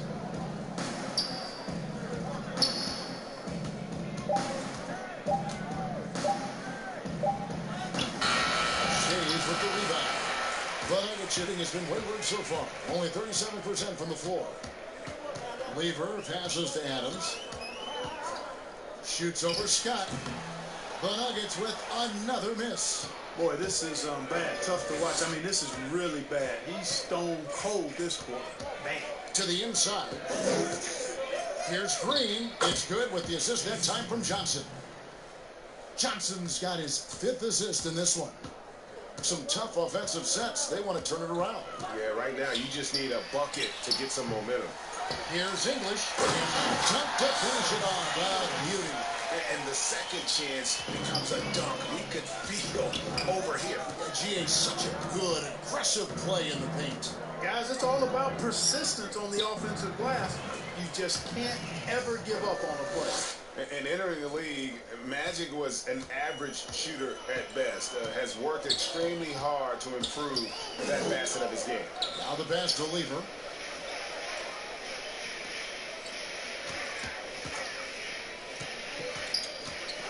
Shady's with the rebound. The Nuggets shooting has been wayward so far. Only 37% from the floor. Lever passes to Adams. Shoots over Scott. The Nuggets with another miss. Boy, this is bad. Tough to watch. I mean, this is really bad. He's stone cold this quarter. Bad. To the inside. Here's Green. It's good with the assist that time from Johnson. Johnson's got his 5th assist in this one. Some tough offensive sets. They want to turn it around. Yeah, right now you just need a bucket to get some momentum. Here's English. Tough to finish it off. Beauty. And the second chance becomes a dunk. We could feel over here. GA, such a good, aggressive play in the paint. Guys, it's all about persistence on the offensive glass. You just can't ever give up on a play. And entering the league, Magic was an average shooter at best. Has worked extremely hard to improve that facet of his game. Now the pass to Lever.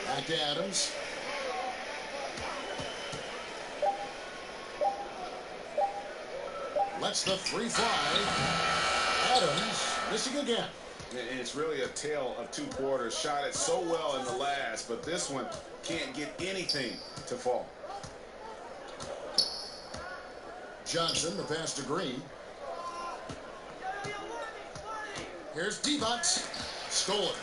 Back to Adams. Lets the 3 fly. Adams missing again. And it's really a tale of 2 quarters. Shot it so well in the last, but this one can't get anything to fall. Johnson, the pass to Green. Here's D-box. Stolen.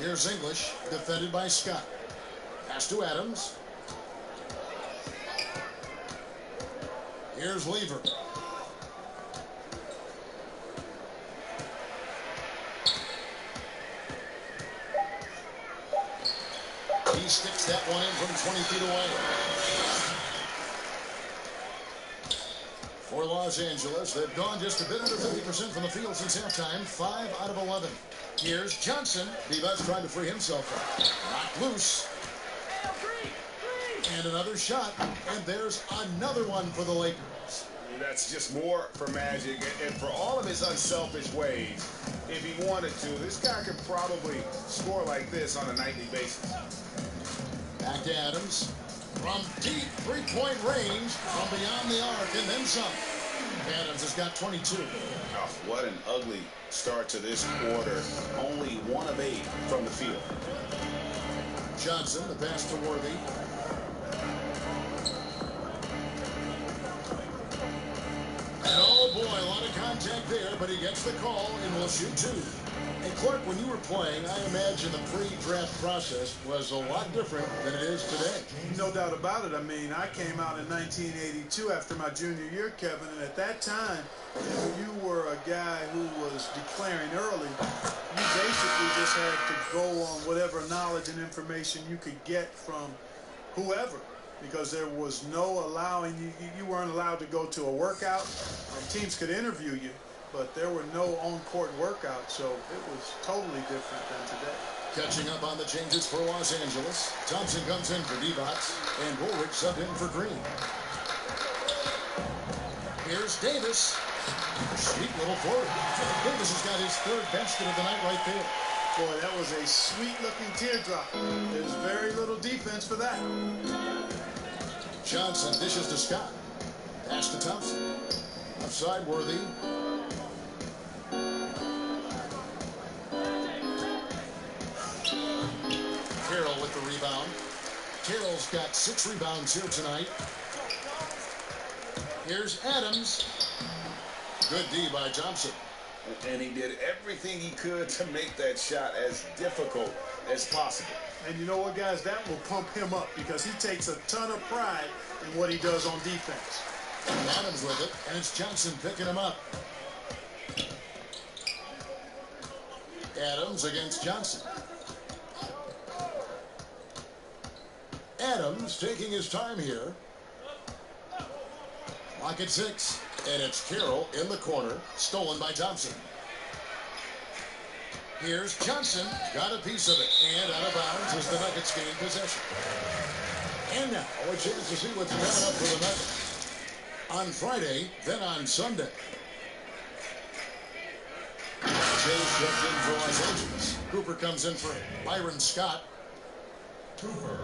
Here's English, defended by Scott. Pass to Adams. Here's Lever. He sticks that one in from 20 feet away. For Los Angeles, they've gone just a bit under 50% from the field since halftime, 5 out of 11. Here's Johnson. D-But's trying to free himself up. Knocked loose. And another shot. And there's another one for the Lakers. That's just more for Magic. And for all of his unselfish ways, if he wanted to, this guy could probably score like this on a nightly basis. Back to Adams. From deep three-point range, from beyond the arc, and then some. Adams has got 22. Oh, what an ugly start to this quarter. Only 1 of 8 from the field. Johnson, the pass to Worthy. And oh boy, a lot of contact there, but he gets the call and will shoot 2. And Clark, when you were playing, I imagine the pre-draft process was a lot different than it is today. No doubt about it. I mean, I came out in 1982 after my junior year, Kevin, and at that time, if you were a guy who was declaring early, you basically just had to go on whatever knowledge and information you could get from whoever, because there was no allowing, you weren't allowed to go to a workout. Teams could interview you, but there were no on-court workouts, so it was totally different than today. Catching up on the changes for Los Angeles. Thompson comes in for D-Bots, and Woolrich subbed in for Green. Here's Davis. Sweet little forward. Davis has got his 3rd basket of the night right there. Boy, that was a sweet-looking teardrop. There's very little defense for that. Johnson dishes to Scott. Pass to Thompson. Outside Worthy. Carroll with the rebound. Carroll's got 6 rebounds here tonight. Here's Adams. Good D by Johnson. And he did everything he could to make that shot as difficult as possible. And you know what, guys? That will pump him up because he takes a ton of pride in what he does on defense. Adams with it, and it's Johnson picking him up. Adams against Johnson. Adams taking his time here. Clock at 6. And it's Carroll in the corner, stolen by Thompson. Here's Johnson, got a piece of it, and out of bounds as the Nuggets gain possession. And now, a chance to see what's coming up for the Nuggets on Friday, then on Sunday. Jay's checked in for Los Angeles. Cooper comes in for Byron Scott. Cooper.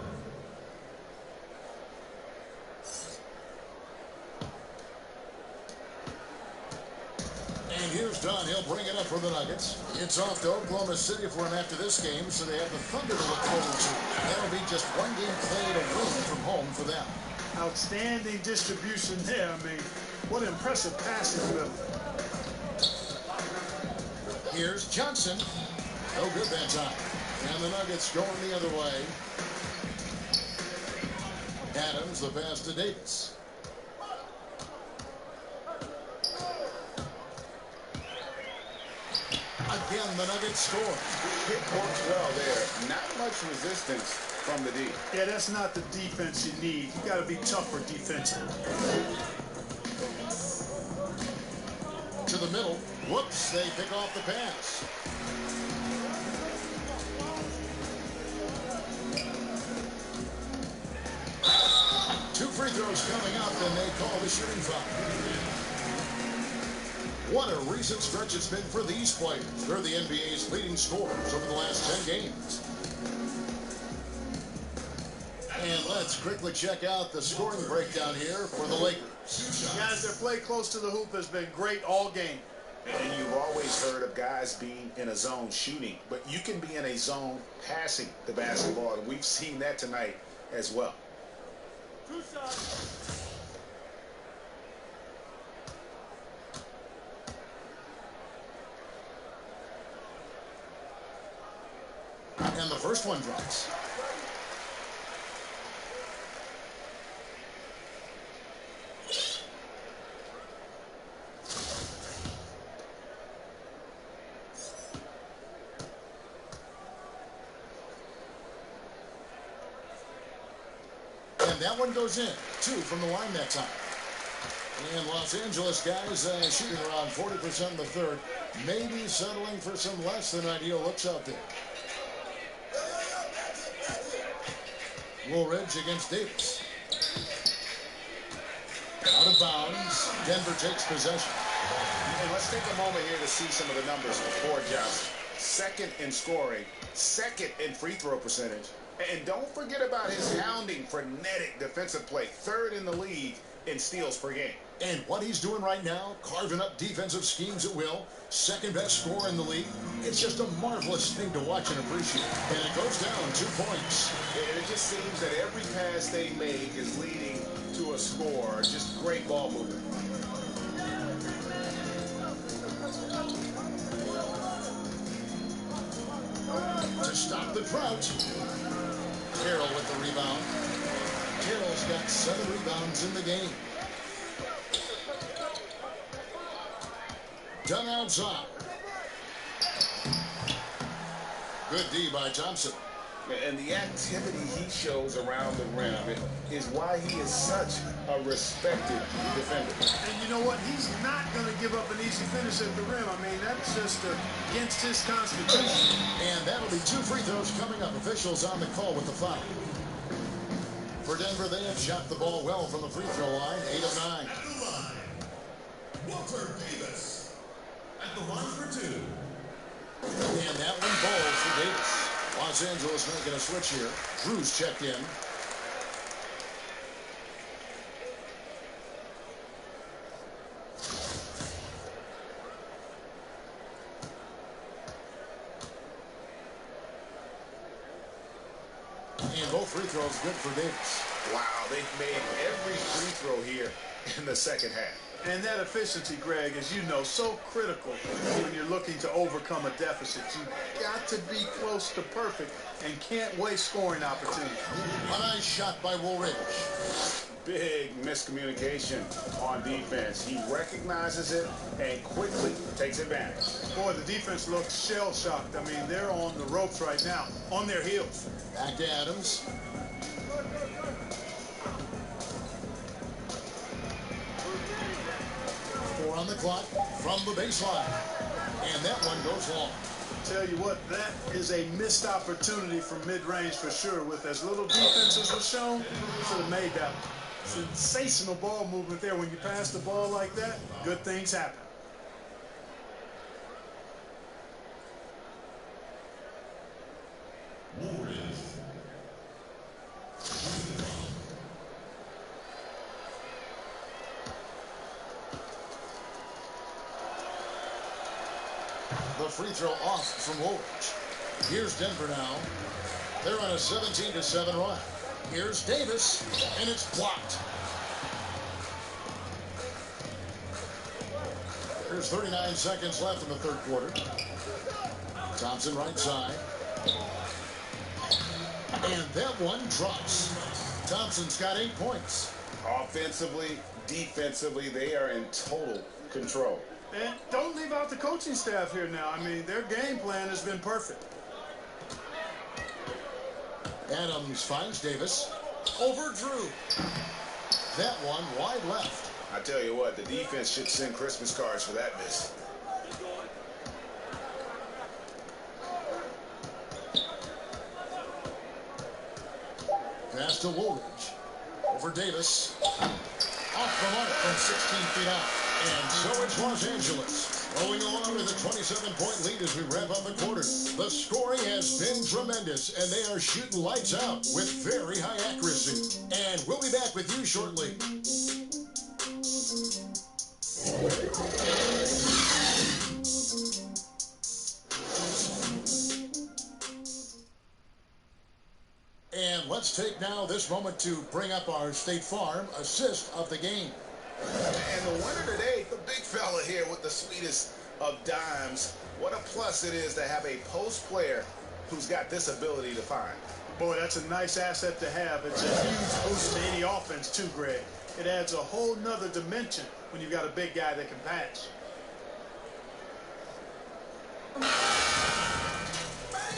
And here's Don. He'll bring it up for the Nuggets. It's off to Oklahoma City for him after this game, so they have the Thunder to look forward to. That'll be just one game played away from home for them. Outstanding distribution there. I mean, what impressive passing ability. Here's Johnson. No good that time. And the Nuggets going the other way. Adams, the pass to Davis. Again, the Nuggets score. It works well there. Not much resistance from the D. Yeah, that's not the defense you need. You got to be tougher defensively. To the middle. Whoops, they pick off the pass. Two free throws coming up, and they call the shooting foul. What a recent stretch it's been for these players. They're the NBA's leading scorers over the last 10 games. And let's quickly check out the scoring breakdown here for the Lakers. Guys, their play close to the hoop has been great all game. And you've always heard of guys being in a zone shooting, but you can be in a zone passing the basketball, and we've seen that tonight as well. And the first one drops. And that one goes in. 2 from the line that time. And Los Angeles guys shooting around 40% in the third. Maybe settling for some less than ideal looks out there. Woolridge against Davis. Out of bounds. Denver takes possession. And let's take a moment here to see some of the numbers for Johnson. Second in scoring, second in free throw percentage. And don't forget about his hounding, frenetic defensive play. Third in the league in steals per game. And what he's doing right now, carving up defensive schemes at will, second best scorer in the league. It's just a marvelous thing to watch and appreciate. And it goes down 2 points. And it just seems that every pass they make is leading to a score. Just great ball movement. To stop the drought, Carroll with the rebound. Carroll's got 7 rebounds in the game. Done outside. Good D by Thompson. And the activity he shows around the rim is why he is such a respected defender. And you know what? He's not going to give up an easy finish at the rim. I mean, that's just against his constitution. And that'll be 2 free throws coming up. Officials on the call with the foul. For Denver, they have shot the ball well from the free throw line, 8 of 9. At the line, Walter Davis. At the line for 2. And that one falls for Davis. Los Angeles making a switch here. Drew's checked in. And both free throws good for Davis. Wow, they've made every free throw here in the second half. And that efficiency, Greg, as you know, so critical when you're looking to overcome a deficit. You've got to be close to perfect and can't waste scoring opportunities. A nice shot by Woolridge. Big miscommunication on defense. He recognizes it and quickly takes advantage. Boy, the defense looks shell-shocked. I mean, they're on the ropes right now, on their heels. Back to Adams. clock from the baseline. And that one goes long. Tell you what, that is a missed opportunity from mid-range for sure. With as little defense as was shown, should have made that one. Sensational ball movement there. When you pass the ball like that, good things happen. The free throw off from Woolridge. Here's Denver now. They're on a 17-7 run. Here's Davis, and it's blocked. There's 39 seconds left in the third quarter. Thompson right side. And that one drops. Thompson's got 8 points. Offensively, defensively, they are in total control. And don't leave out the coaching staff here now. I mean, their game plan has been perfect. Adams finds Davis. Over Drew. That one wide left. I tell you what, the defense should send Christmas cards for that miss. Pass to Woolridge. Over Davis. Off the mark from 16 feet out. And so it's Los Angeles. Rolling along with a 27-point lead as we wrap up the quarter. The scoring has been tremendous, and they are shooting lights out with very high accuracy. And we'll be back with you shortly. And let's take now this moment to bring up our State Farm assist of the game. And the winner today, the big fella here with the sweetest of dimes. What a plus it is to have a post player who's got this ability to find. Boy, that's a nice asset to have. It's a huge boost to any offense too, Greg. It adds a whole nother dimension when you've got a big guy that can pass.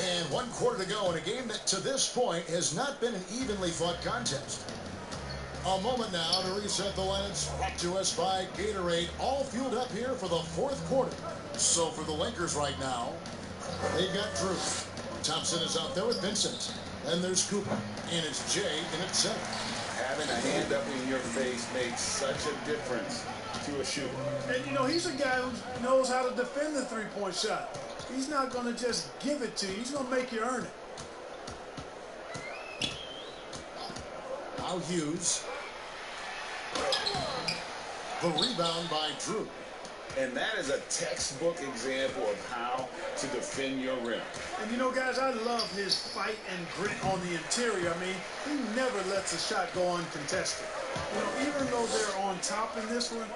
And 1 quarter to go in a game that to this point has not been an evenly fought contest. A moment now to reset the lines, brought to us by Gatorade, all fueled up here for the fourth quarter. So for the Lakers right now, they've got Drew. Thompson is out there with Vincent. Then there's Cooper, and it's Jay in at center. Having a hand up in your face makes such a difference to a shooter. And, you know, he's a guy who knows how to defend the three-point shot. He's not going to just give it to you. He's going to make you earn it. Now Hughes. The rebound by Drew. And that is a textbook example of how to defend your rim. And you know, guys, I love his fight and grit on the interior. I mean, he never lets a shot go uncontested. You know, even though they're on top in this one,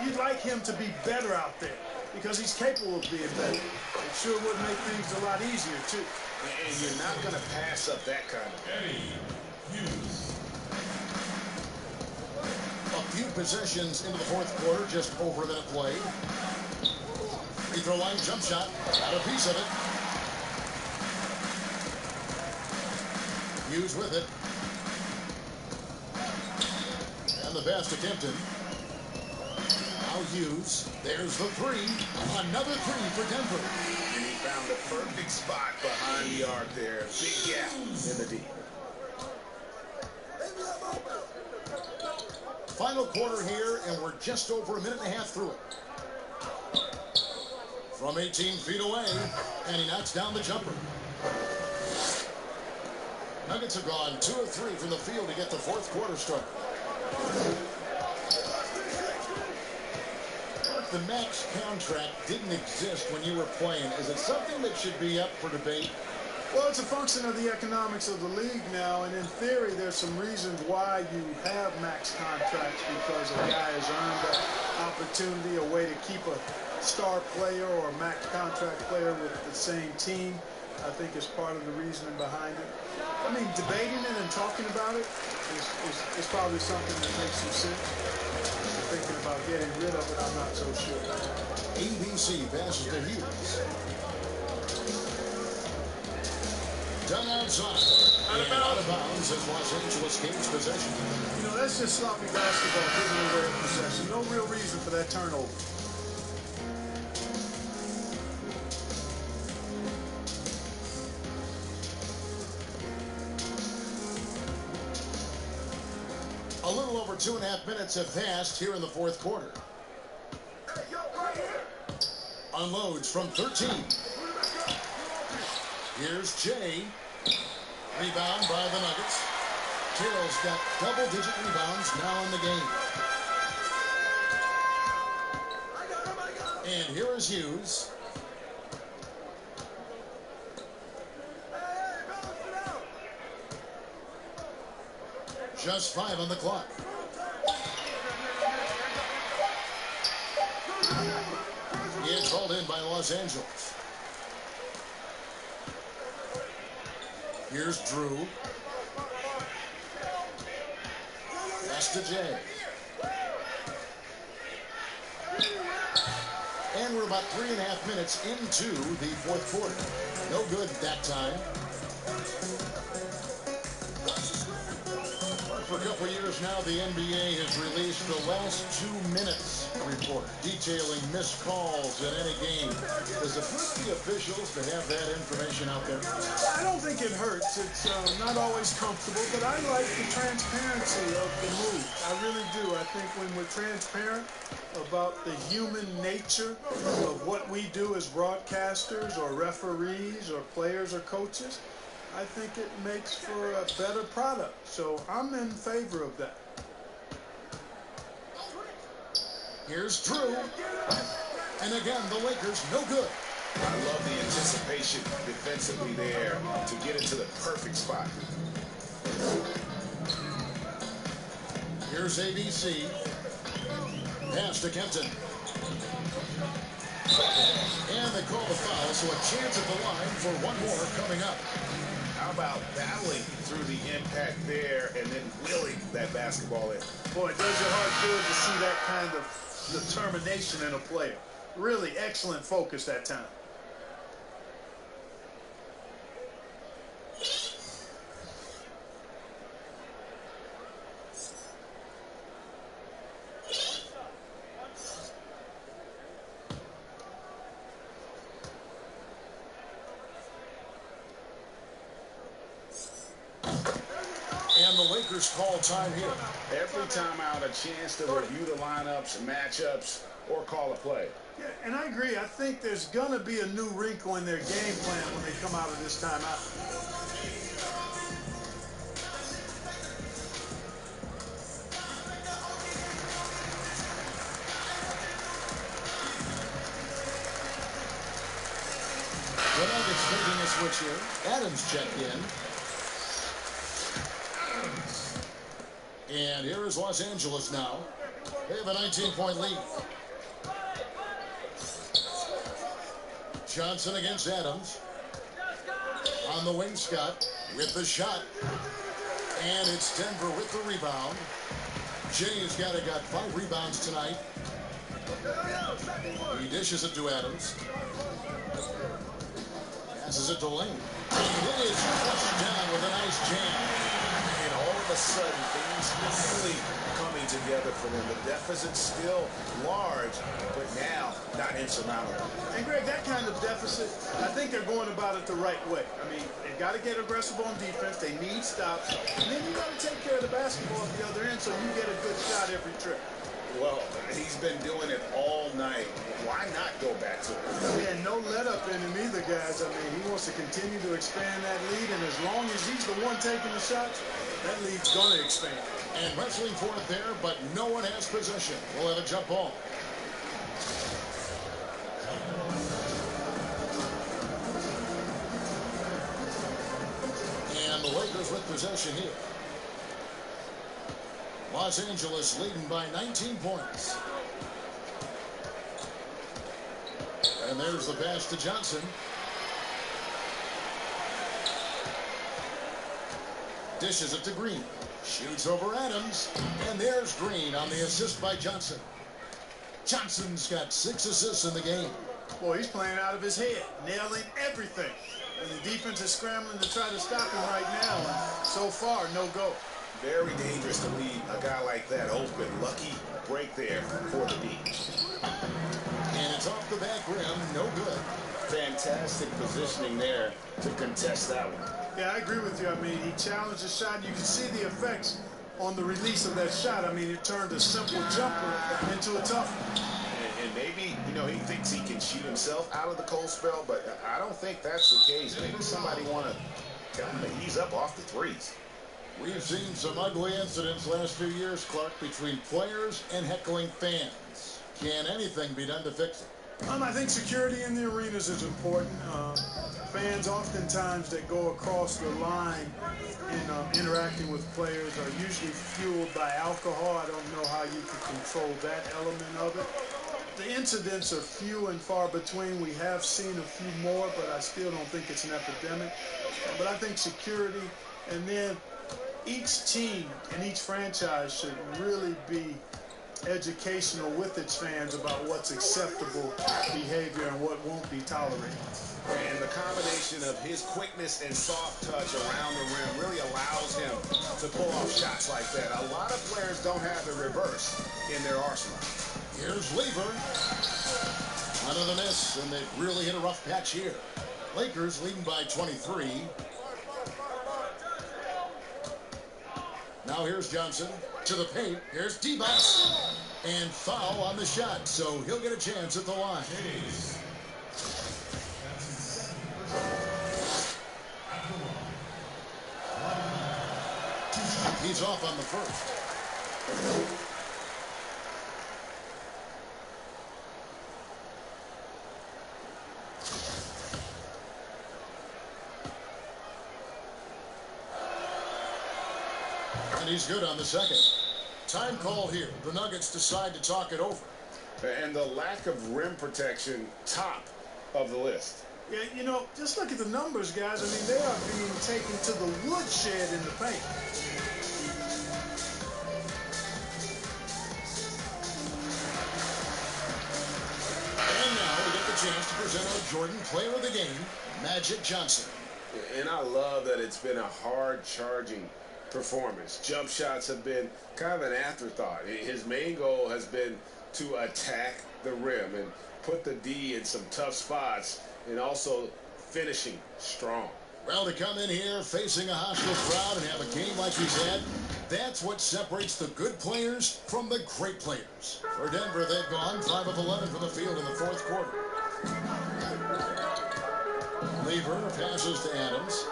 you'd like him to be better out there because he's capable of being better. It sure would make things a lot easier, too. And you're not going to pass up that kind of thing. A few possessions into the fourth quarter, just over a minute played. Free throw line jump shot, got a piece of it. Hughes with it. And the pass to Kempton. Now Hughes, there's the three. Another three for Denver. And he found the perfect spot behind the arc there. Big gap in the deep. Final quarter here, and we're just over a minute and a half through it. From 18 feet away, and he knocks down the jumper. Nuggets have gone 2 of 3 from the field to get the fourth quarter started. If the max contract didn't exist when you were playing, is it something that should be up for debate? Well, it's a function of the economics of the league now, and in theory, there's some reasons why you have max contracts because a guy has earned that opportunity, a way to keep a star player or a max contract player with the same team, I think is part of the reasoning behind it. I mean, debating it and talking about it is probably something that makes some sense. Thinking about getting rid of it, I'm not so sure. ABC passes to Hughes. Done outside. And out of bounds as Los Angeles gains possession. You know, that's just sloppy basketball giving away a possession. No real reason for that turnover. A little over 2.5 minutes have passed here in the fourth quarter. Unloads from 13. Here's Jay. Rebound by the Nuggets. Carroll's got double-digit rebounds now in the game. And here is Hughes. Just 5 on the clock. It's hauled in by Los Angeles. Here's Drew. Pass to Jay. And we're about 3.5 minutes into the fourth quarter. No good that time. For a couple years now, the NBA has released the last 2 minutes report detailing missed calls in any game. Does it hurt the officials to have that information out there? I don't think it hurts. It's not always comfortable, but I like the transparency of the move. I really do. I think when we're transparent about the human nature of what we do as broadcasters or referees or players or coaches, I think it makes for a better product. So I'm in favor of that. Here's Drew. And again, the Lakers no good. I love the anticipation defensively there to get into the perfect spot. Here's ABC. Pass to Kenton. And they call the foul, so a chance at the line for one more coming up. How about battling through the impact there and then wheeling that basketball in? Boy, it does your heart good to see that kind of determination in a player. Really excellent focus that time. And the Lakers call time here. Every time out, a chance to review the lineups, matchups, or call a play. Yeah, and I agree. I think there's going to be a new wrinkle in their game plan when they come out of this timeout. The Nuggets making a switch here. Adams checked in. And here is Los Angeles now. They have a 19-point lead. Johnson against Adams. On the wing, Scott with the shot. And it's Denver with the rebound. Jay's got 5 rebounds tonight. He dishes it to Adams. Passes it to Lane. And it is flushed down with a nice jam. And all of a sudden, things really coming together for them. The deficit's still large, but now not insurmountable. And Greg, that kind of deficit, I think they're going about it the right way. I mean, they've got to get aggressive on defense. They need stops. And then you got to take care of the basketball at the other end so you get a good shot every trip. Well, he's been doing it all night. Why not go back to it? Yeah, no let up in him either, guys. I mean, he wants to continue to expand that lead, and as long as he's the one taking the shots, that lead's going to expand. And wrestling for it there, but no one has possession. We'll have a jump ball. And the Lakers with possession here. Los Angeles leading by 19 points. And there's the pass to Johnson. Dishes it to Green. Shoots over Adams. And there's Green on the assist by Johnson. Johnson's got 6 assists in the game. Boy, he's playing out of his head, nailing everything. And the defense is scrambling to try to stop him right now. And so far, no go. Very dangerous to leave a guy like that open. Lucky break there for the D. And it's off the back rim, no good. Fantastic positioning there to contest that one. Yeah, I agree with you. I mean, he challenged the shot. You can see the effects on the release of that shot. I mean, it turned a simple jumper into a tough one. And maybe, you know, he thinks he can shoot himself out of the cold spell, but I don't think that's the case. Maybe somebody want to tell him to ease up off the threes. We've seen some ugly incidents last few years, Clark, between players and heckling fans. Can anything be done to fix it? I think security in the arenas is important. Fans oftentimes that go across the line in interacting with players are usually fueled by alcohol. I don't know how you can control that element of it. The incidents are few and far between. We have seen a few more, but I still don't think it's an epidemic. But I think security, and then each team and each franchise should really be educational with its fans about what's acceptable behavior and what won't be tolerated. And the combination of his quickness and soft touch around the rim really allows him to pull off shots like that. A lot of players don't have the reverse in their arsenal. Here's Lever. Another miss, and they've really hit a rough patch here. Lakers leading by 23. Now here's Johnson to the paint. Here's D-Box. And foul on the shot, so he'll get a chance at the line. He's off on the first. And he's good on the second. Time call here. The Nuggets decide to talk it over. And the lack of rim protection, top of the list. Yeah, you know, just look at the numbers, guys. I mean, they are being taken to the woodshed in the paint. And now we get the chance to present our Jordan Player of the Game, Magic Johnson. And I love that it's been a hard-charging performance. Jump shots have been kind of an afterthought. His main goal has been to attack the rim and put the D in some tough spots and also finishing strong. Well, to come in here facing a hostile crowd and have a game like he's had, that's what separates the good players from the great players. For Denver, they've gone 5 of 11 from the field in the fourth quarter. Lever passes to Adams.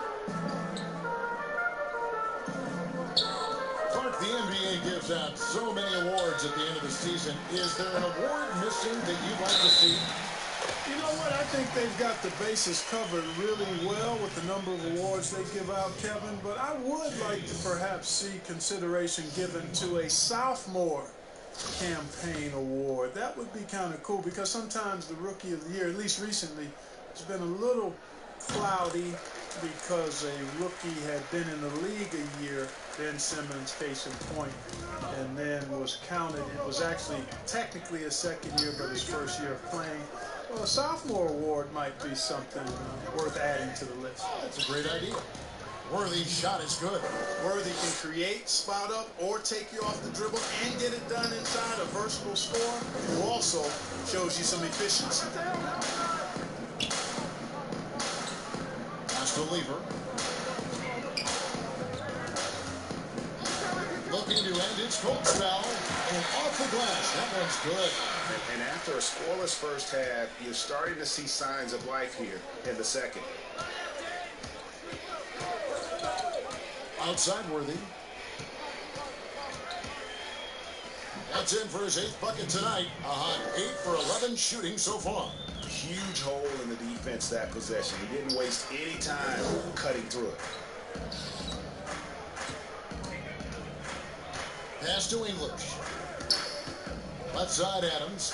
Clark, the NBA gives out so many awards at the end of the season. Is there an award missing that you'd like to see? You know what? I think they've got the bases covered really well with the number of awards they give out, Kevin. But I would like to perhaps see consideration given to a sophomore campaign award. That would be kind of cool because sometimes the Rookie of the Year, at least recently, has been a little cloudy because a rookie had been in the league a year, Ben Simmons, case in point, and then was counted. It was actually technically a second year, but his first year of playing. Well, a sophomore award might be something worth adding to the list. That's a great idea. Worthy's shot is good. Worthy can create, spot up, or take you off the dribble and get it done inside, a versatile scorer who also shows you some efficiency. Pass to Lever. Looking to end its cold spell. And off the glass. That one's good. And after a scoreless first half, you're starting to see signs of life here in the second. Outside Worthy. That's in for his 8th bucket tonight. A hot 8 for 11 shooting so far. Huge hole in the defense that possession. He didn't waste any time cutting through it. Pass to English. Left side Adams.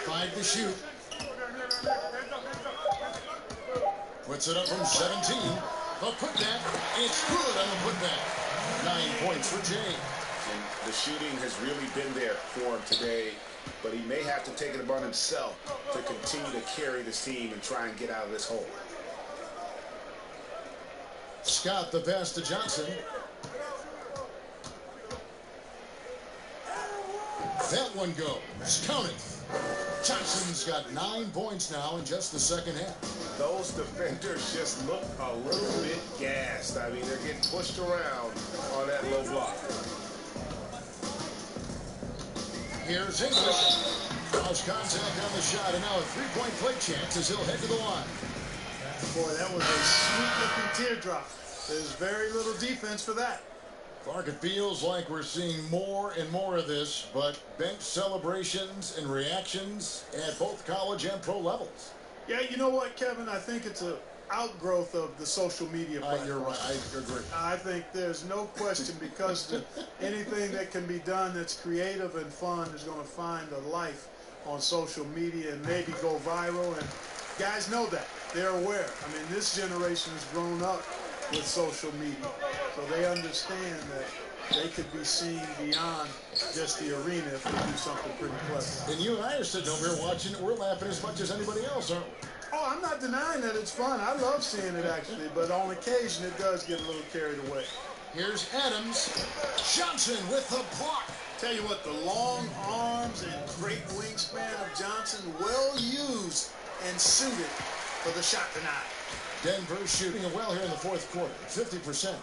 5 to shoot. Puts it up from 17. The putback. It's good on the putback. 9 points for Jay. And the shooting has really been there for him today, but he may have to take it upon himself to continue to carry this team and try and get out of this hole. Scott the pass to Johnson. That one goes. Count it. Johnson's got 9 points now in just the second half. Those defenders just look a little bit gassed. I mean, they're getting pushed around on that low block. Here's English. Cross contact on the shot, and now a three-point play chance as he'll head to the line. Boy, that was a sweet-looking teardrop. There's very little defense for that. Clark, it feels like we're seeing more and more of this, but bench celebrations and reactions at both college and pro levels. Yeah, you know what, Kevin? I think it's an outgrowth of the social media platform. You're right. I agree. I think there's no question because anything that can be done that's creative and fun is going to find a life on social media and maybe go viral. And guys know that. They're aware. I mean, this generation has grown up with social media, so they understand that they could be seen beyond just the arena if they do something pretty clever. And you and I are sitting over here watching it. We're laughing as much as anybody else, aren't we? Oh, I'm not denying that it's fun. I love seeing it, actually, but on occasion it does get a little carried away. Here's Adams. Johnson with the block. Tell you what, the long arms and great wingspan of Johnson, well used and suited for the shot tonight. Denver shooting it well here in the fourth quarter, 50%.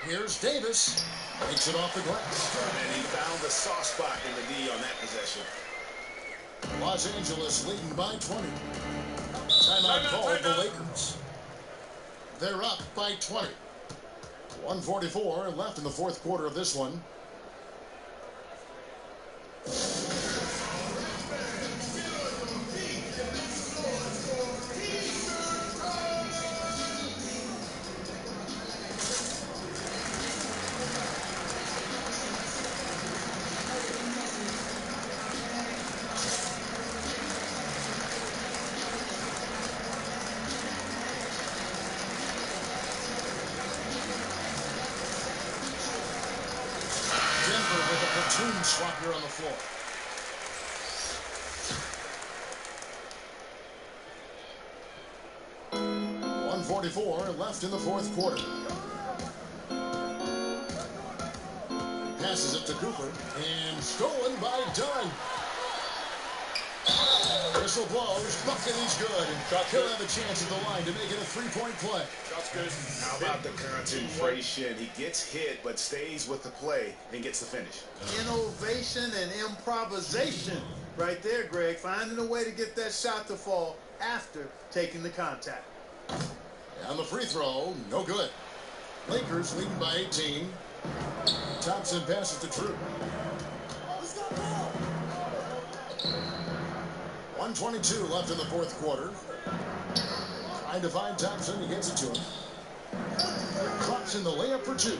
Here's Davis. Makes it off the glass. And he found the soft spot in the D on that possession. Los Angeles leading by 20. Timeout called the Lakers. They're up by 20. 1:44 left in the fourth quarter of this one. Platoon swap here on the floor. .144 left in the fourth quarter. Passes it to Cooper and stolen by Dunn. Whistle blows, bucket is good. He'll have a chance at the line to make it a three-point play. Shot's good. How about the concentration? He gets hit, but stays with the play and gets the finish. Innovation and improvisation right there, Greg. Finding a way to get that shot to fall after taking the contact. And the free throw, no good. Lakers leading by 18. Thompson passes to Drew. 1:22 left in the fourth quarter. Trying to find Thompson. He gets it to him. Drops in the layup for two.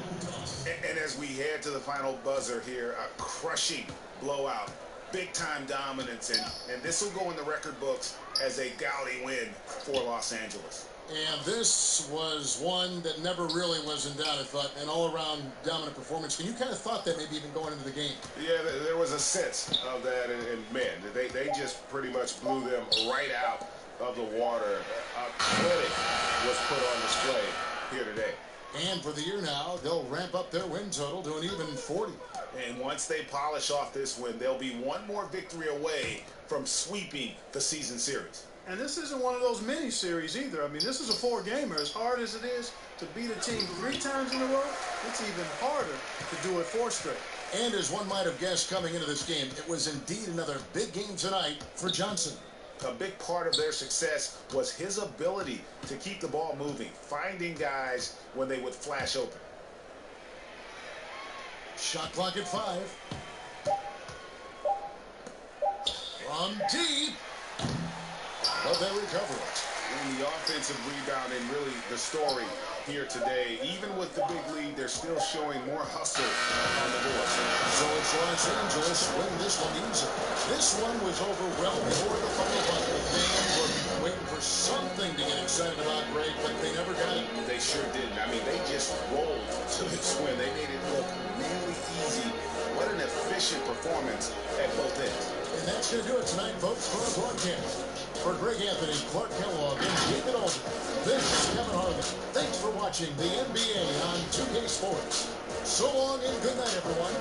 And as we head to the final buzzer here, a crushing blowout. Big-time dominance. And this will go in the record books as a gaudy win for Los Angeles. And this was one that never really was in doubt, I thought, an all-around dominant performance. And you kind of thought that maybe even going into the game. Yeah, there was a sense of that, and man, they just pretty much blew them right out of the water. A clinic was put on display here today. And for the year now, they'll ramp up their win total to an even 40. And once they polish off this win, they'll be one more victory away from sweeping the season series. And this isn't one of those mini series either. I mean, this is a four-gamer. As hard as it is to beat a team 3 times in a row, it's even harder to do it 4 straight. And as one might have guessed coming into this game, it was indeed another big game tonight for Johnson. A big part of their success was his ability to keep the ball moving, finding guys when they would flash open. Shot clock at 5. From deep. But they recover it. And the offensive rebound and really the story here today. Even with the big lead, they're still showing more hustle on the boards. So it's Los Angeles winning this one easy. This one was over well before the final buzzer. Fans were waiting for something to get excited about, Greg, but they never got it. They sure didn't. I mean, they just rolled to this win. They made it look really easy. What an efficient performance at both ends. And that's going to do it tonight, folks, for our broadcast. For Greg Anthony, Clark Kellogg, and David Alden, this is Kevin Harlan. Thanks for watching the NBA on 2K Sports. So long and good night, everyone.